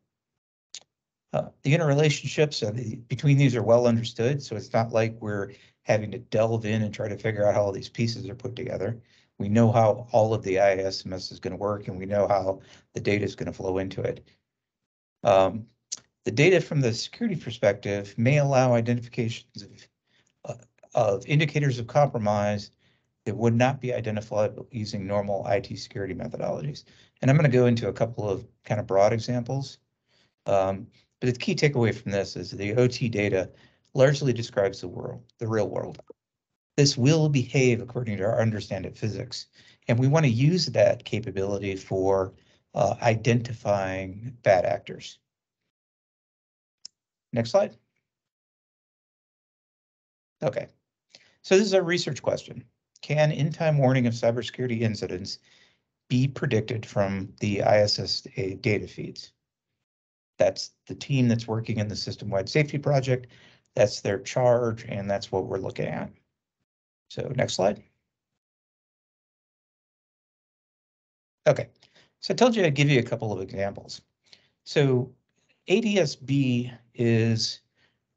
The interrelationships between these are well understood, so it's not like we're having to delve in and try to figure out how all these pieces are put together. We know how all of the ISMS is going to work, and we know how the data is going to flow into it. The data from the security perspective may allow identifications of indicators of compromise that would not be identified using normal IT security methodologies. And I'm going to go into a couple of kind of broad examples. But the key takeaway from this is the OT data largely describes the real world. This will behave according to our understanding of physics, and we want to use that capability for identifying bad actors. Next slide. Okay, so this is a research question. Can in-time warning of cybersecurity incidents be predicted from the ISSA data feeds? That's the team that's working in the system-wide safety project. That's their charge, and that's what we're looking at. So next slide. Okay, so I told you I'd give you a couple of examples. So ADS-B is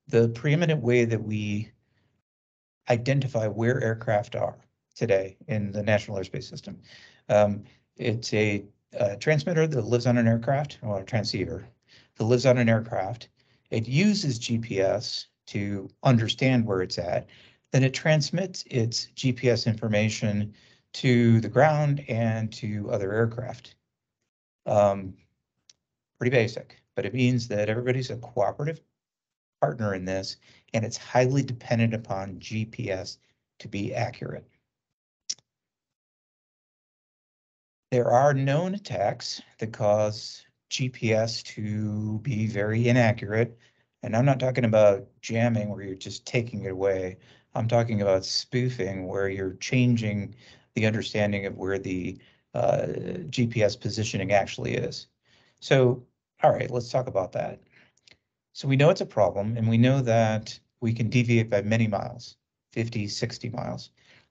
the preeminent way that we identify where aircraft are today in the National Airspace System. It's a transmitter that lives on an aircraft, or a transceiver that lives on an aircraft. It uses GPS to understand where it's at. Then it transmits its GPS information to the ground and to other aircraft. Pretty basic, but it means that everybody's a cooperative partner in this, and it's highly dependent upon GPS to be accurate. There are known attacks that cause GPS to be very inaccurate. And I'm not talking about jamming where you're just taking it away. I'm talking about spoofing where you're changing the understanding of where the GPS positioning actually is. So, all right, let's talk about that. So we know it's a problem, and we know that we can deviate by many miles, 50, 60 miles.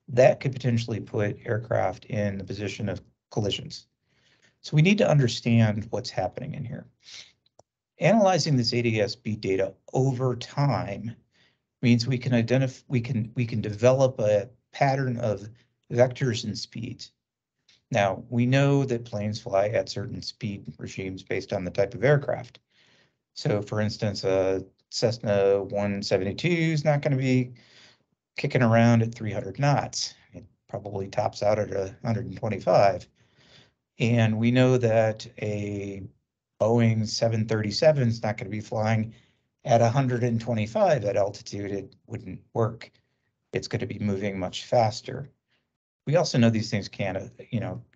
That could potentially put aircraft in the position of collisions. So we need to understand what's happening in here. Analyzing this ADS-B data over time means we can identify, we can develop a pattern of vectors and speeds. Now, we know that planes fly at certain speed regimes based on the type of aircraft. So for instance, a Cessna 172 is not going to be kicking around at 300 knots. It probably tops out at 125. And we know that a Boeing 737 is not going to be flying at 125 at altitude. It wouldn't work. It's going to be moving much faster. We also know these things can't,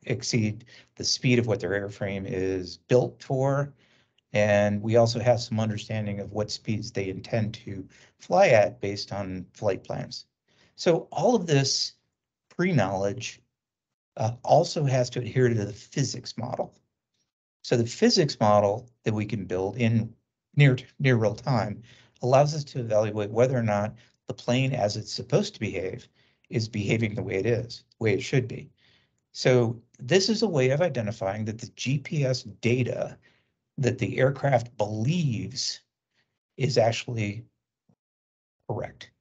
exceed the speed of what their airframe is built for. And we also have some understanding of what speeds they intend to fly at based on flight plans. So all of this pre-knowledge also has to adhere to the physics model. So the physics model that we can build in near real time allows us to evaluate whether or not the plane as it's supposed to behave is behaving the way it is, the way it should be. So this is a way of identifying that the GPS data that the aircraft believes is actually correct.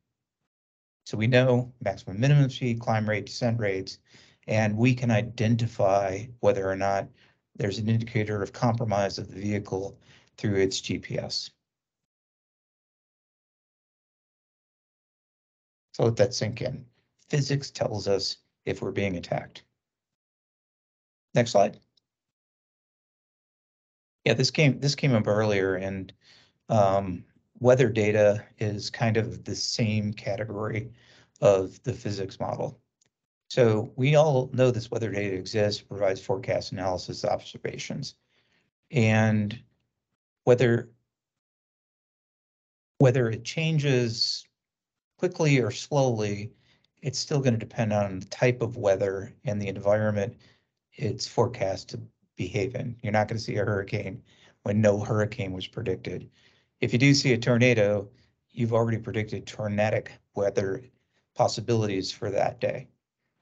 So we know maximum minimum speed, climb rate, descent rates, and we can identify whether or not there's an indicator of compromise of the vehicle through its GPS. So let that sink in. Physics tells us if we're being attacked. Next slide. Yeah, this came up earlier, and weather data is kind of the same category of the physics model. So we all know this weather data exists, provides forecast analysis observations, and whether it changes quickly or slowly, it's still going to depend on the type of weather and the environment it's forecast to behave in. You're not going to see a hurricane when no hurricane was predicted. If you do see a tornado, you've already predicted tornadic weather possibilities for that day.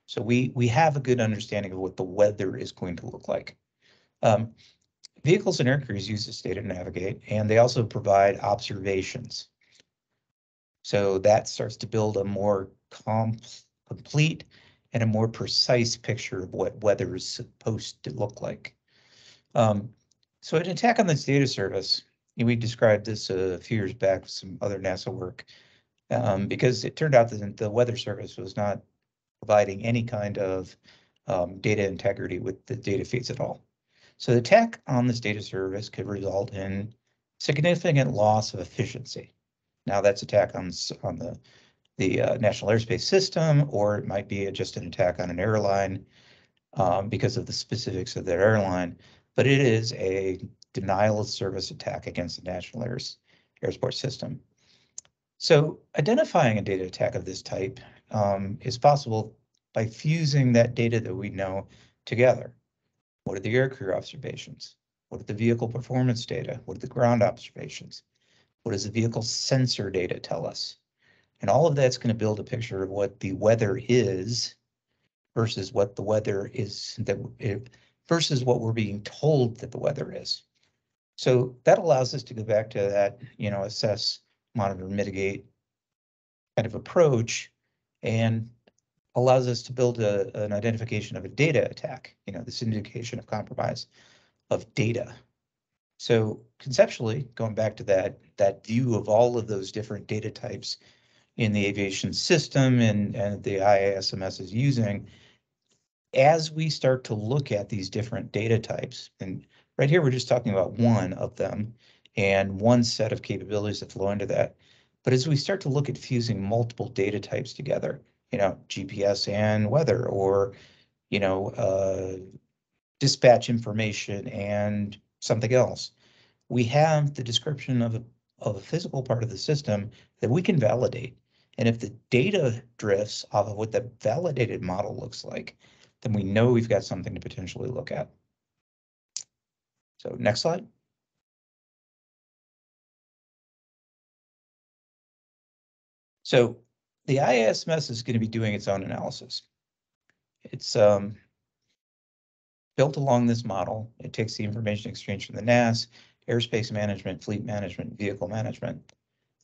So we have a good understanding of what the weather is going to look like. Vehicles and aircrews use this data to navigate, and they also provide observations. So that starts to build a more complete and a more precise picture of what weather is supposed to look like. So an attack on this data service, we described this a few years back with some other NASA work, because it turned out that the Weather Service was not providing any kind of data integrity with the data feeds at all. So the attack on this data service could result in significant loss of efficiency. Now that's attack on the National Airspace System, or it might be just an attack on an airline because of the specifics of their airline. But it is a denial of service attack against the National Airspace System. So identifying a data attack of this type is possible by fusing that data that we know together. What are the aircrew observations? What are the vehicle performance data? What are the ground observations? What does the vehicle sensor data tell us? And all of that's going to build a picture of what the weather is versus what the weather is, versus what we're being told that the weather is. So that allows us to go back to that, assess, monitor, mitigate kind of approach, and allows us to build an identification of a data attack, this indication of compromise of data. So conceptually, going back to that view of all of those different data types in the aviation system and the IASMS is using, as we start to look at these different data types, and right here we're just talking about one of them and one set of capabilities that flow into that. But as we start to look at fusing multiple data types together, GPS and weather, or dispatch information and something else, we have the description of a physical part of the system that we can validate. And if the data drifts off of what the validated model looks like, then we know we've got something to potentially look at. So next slide. So the IASMS is going to be doing its own analysis. It's built along this model. It takes the information exchange from the NAS, airspace management, fleet management, vehicle management,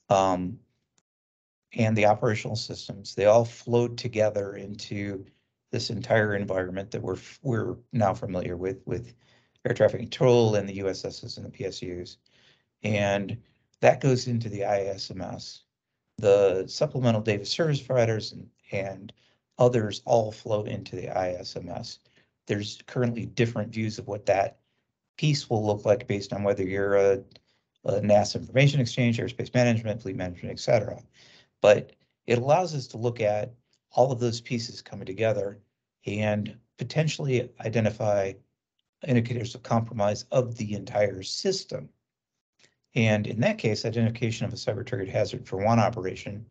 and the operational systems. They all flowed together into this entire environment that we're now familiar with air traffic control and the USSs and the PSUs. And that goes into the IASMS. The supplemental data service providers and others all flow into the ISMS. There's currently different views of what that piece will look like based on whether you're a NASA information exchange, airspace management, fleet management, et cetera. But it allows us to look at all of those pieces coming together and potentially identify indicators of compromise of the entire system. And in that case, identification of a cyber triggered hazard for one operation,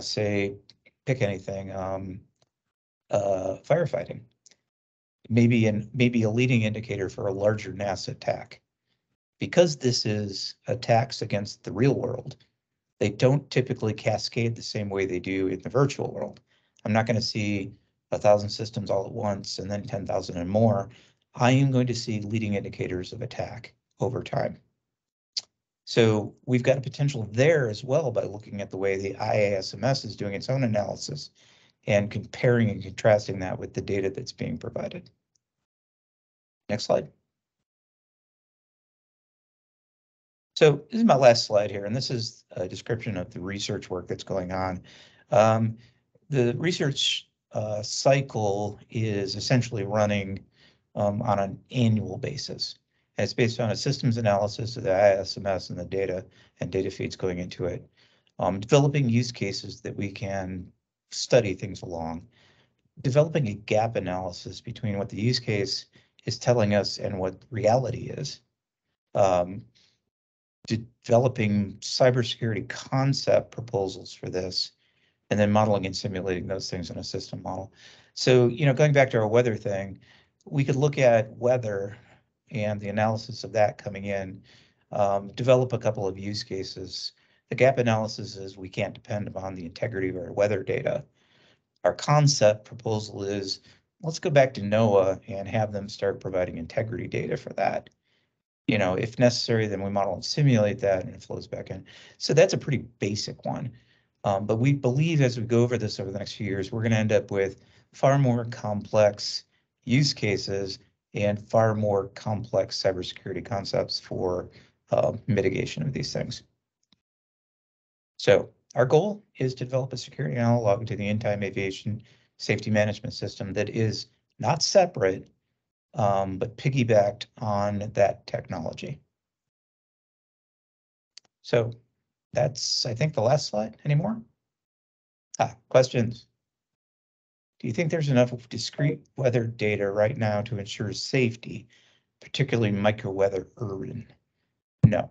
say, pick anything, firefighting, maybe a leading indicator for a larger NASA attack. Because this is attacks against the real world, they don't typically cascade the same way they do in the virtual world. I'm not going to see 1,000 systems all at once and then 10,000 and more. I am going to see leading indicators of attack over time. So we've got a potential there as well by looking at the way the IASMS is doing its own analysis and comparing and contrasting that with the data that's being provided. Next slide. So this is my last slide here, and this is a description of the research work that's going on. The research cycle is essentially running on an annual basis. And it's based on a systems analysis of the ISMS and the data and data feeds going into it. Developing use cases that we can study things along. Developing a gap analysis between what the use case is telling us and what reality is. Developing cybersecurity concept proposals for this, and then modeling and simulating those things in a system model. So, going back to our weather thing, we could look at weather and the analysis of that coming in, develop a couple of use cases. The gap analysis is we can't depend upon the integrity of our weather data. Our concept proposal is let's go back to NOAA and have them start providing integrity data for that. If necessary, then we model and simulate that and it flows back in. So that's a pretty basic one. But we believe as we go over this over the next few years, we're going to end up with far more complex use cases and far more complex cybersecurity concepts for mitigation of these things. So our goal is to develop a security analog to the in-time aviation safety management system that is not separate, but piggybacked on that technology. So that's, I think, the last slide. Any more? Questions? Do you think there's enough discrete weather data right now to ensure safety, particularly micro-weather urban? No.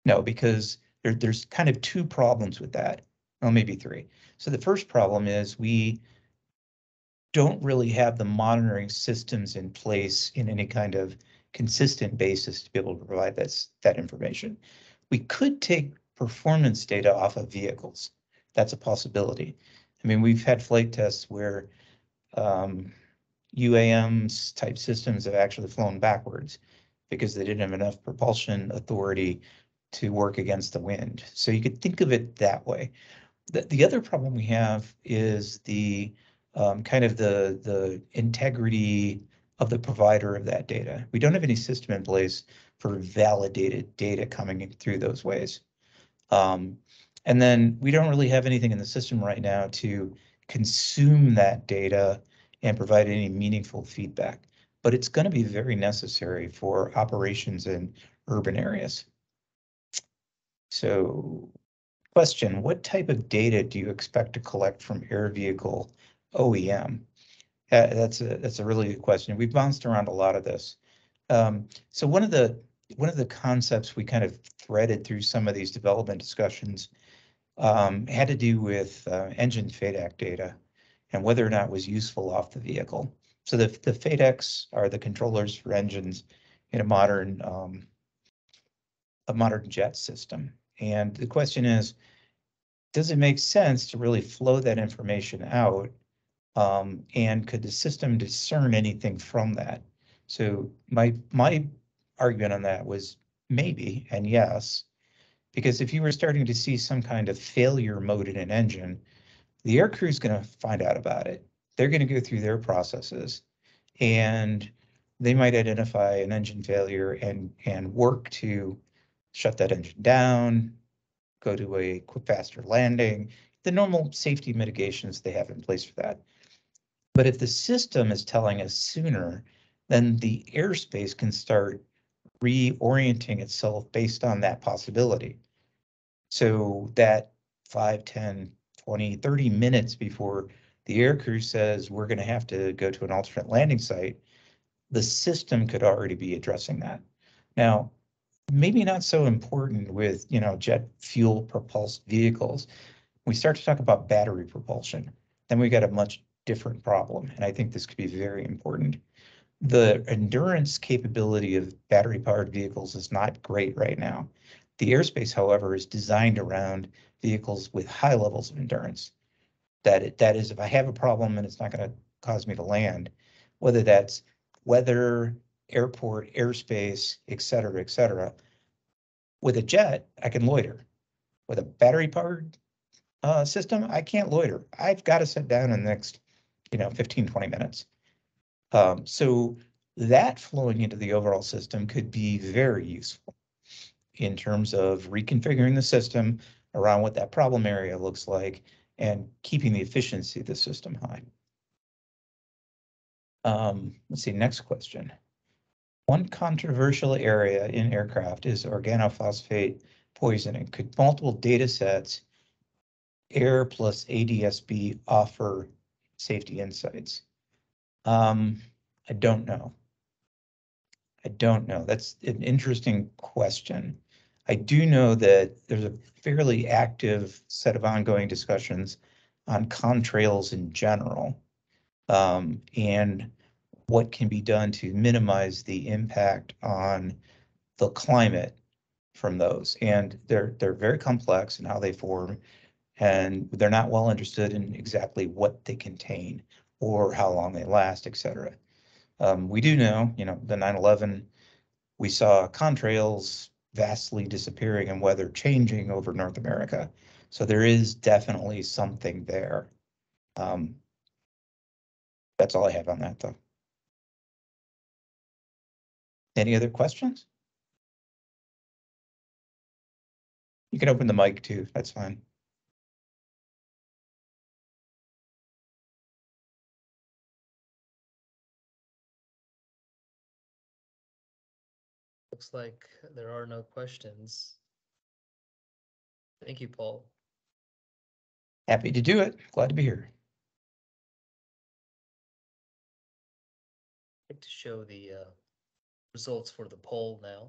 No, because there's kind of two problems with that. Well, maybe three. So the first problem is we don't really have the monitoring systems in place in any kind of consistent basis to be able to provide that information. We could take performance data off of vehicles. That's a possibility. I mean, we've had flight tests where UAMs type systems have actually flown backwards because they didn't have enough propulsion authority to work against the wind. So you could think of it that way. The other problem we have is the kind of the integrity of the provider of that data. We don't have any system in place for validated data coming in through those ways. And then we don't really have anything in the system right now to consume that data and provide any meaningful feedback. But it's going to be very necessary for operations in urban areas. So, question, what type of data do you expect to collect from air vehicle OEM? That's a really good question. We've bounced around a lot of this. So one of the concepts we kind of threaded through some of these development discussions had to do with engine FADEC data and whether or not it was useful off the vehicle. So the FADECs are the controllers for engines in a modern jet system. And the question is, does it make sense to really flow that information out? And could the system discern anything from that? So my argument on that was maybe and yes, because if you were starting to see some kind of failure mode in an engine, the air crew is going to find out about it. They're going to go through their processes and they might identify an engine failure and work to shut that engine down, go to a faster landing, the normal safety mitigations they have in place for that. But if the system is telling us sooner, then the airspace can start reorienting itself based on that possibility. So that 5, 10, 20, 30 minutes before the air crew says we're going to have to go to an alternate landing site, the system could already be addressing that. Now, maybe not so important with, jet fuel propulsed vehicles. We start to talk about battery propulsion, then we got a much different problem. And I think this could be very important. The endurance capability of battery powered vehicles is not great right now. The airspace, however, is designed around vehicles with high levels of endurance. That is, if I have a problem and it's not going to cause me to land, whether that's weather, airport, airspace, et cetera, with a jet, I can loiter. With a battery powered system, I can't loiter. I've got to sit down in the next 15, 20 minutes. So that flowing into the overall system could be very useful in terms of reconfiguring the system around what that problem area looks like and keeping the efficiency of the system high. Let's see, next question. One controversial area in aircraft is organophosphate poisoning. Could multiple data sets, air plus ADSB, offer safety insights? I don't know. I don't know. That's an interesting question. I do know that there's a fairly active set of ongoing discussions on contrails in general, and what can be done to minimize the impact on the climate from those. And they're very complex in how they form, and they're not well understood in exactly what they contain or how long they last, et cetera. We do know, the 9/11, we saw contrails vastly disappearing and weather changing over North America. So there is definitely something there. That's all I have on that, though. Any other questions? You can open the mic too, that's fine. Looks like there are no questions. Thank you, Paul. Happy to do it. Glad to be here. I'd like to show the results for the poll now.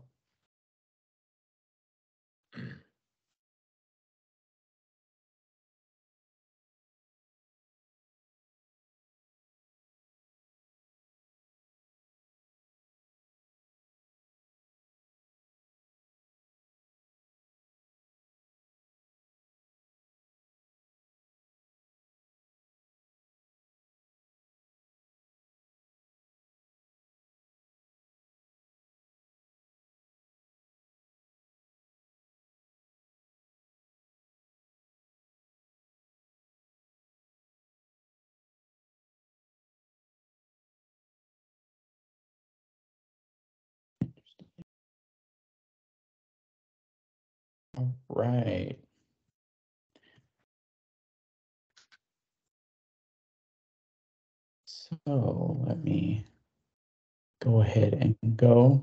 All right. So let me go ahead and go.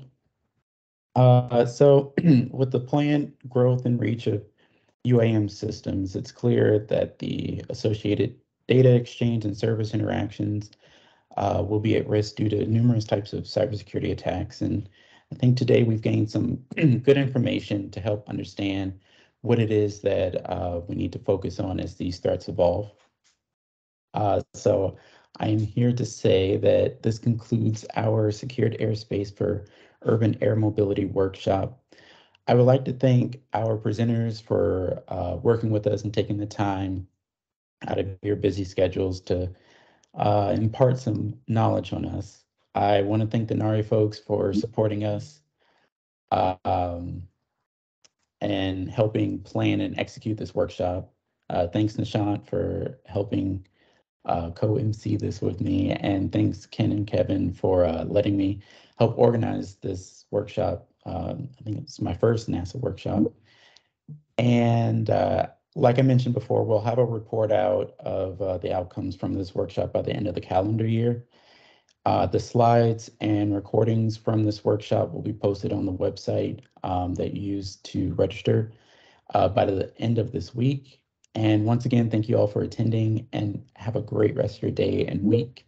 So with the planned growth and reach of UAM systems, it's clear that the associated data exchange and service interactions will be at risk due to numerous types of cybersecurity attacks. And I think today we've gained some good information to help understand what it is that we need to focus on as these threats evolve. So I am here to say that this concludes our Secured Airspace for Urban Air Mobility workshop. I would like to thank our presenters for working with us and taking the time out of your busy schedules to impart some knowledge on us. I want to thank the NARI folks for supporting us and helping plan and execute this workshop. Thanks, Nishant, for helping co-MC this with me, and thanks Ken and Kevin for letting me help organize this workshop. I think it's my first NASA workshop. And like I mentioned before, we'll have a report out of the outcomes from this workshop by the end of the calendar year. The slides and recordings from this workshop will be posted on the website that you used to register by the end of this week. And once again, thank you all for attending, and have a great rest of your day and week.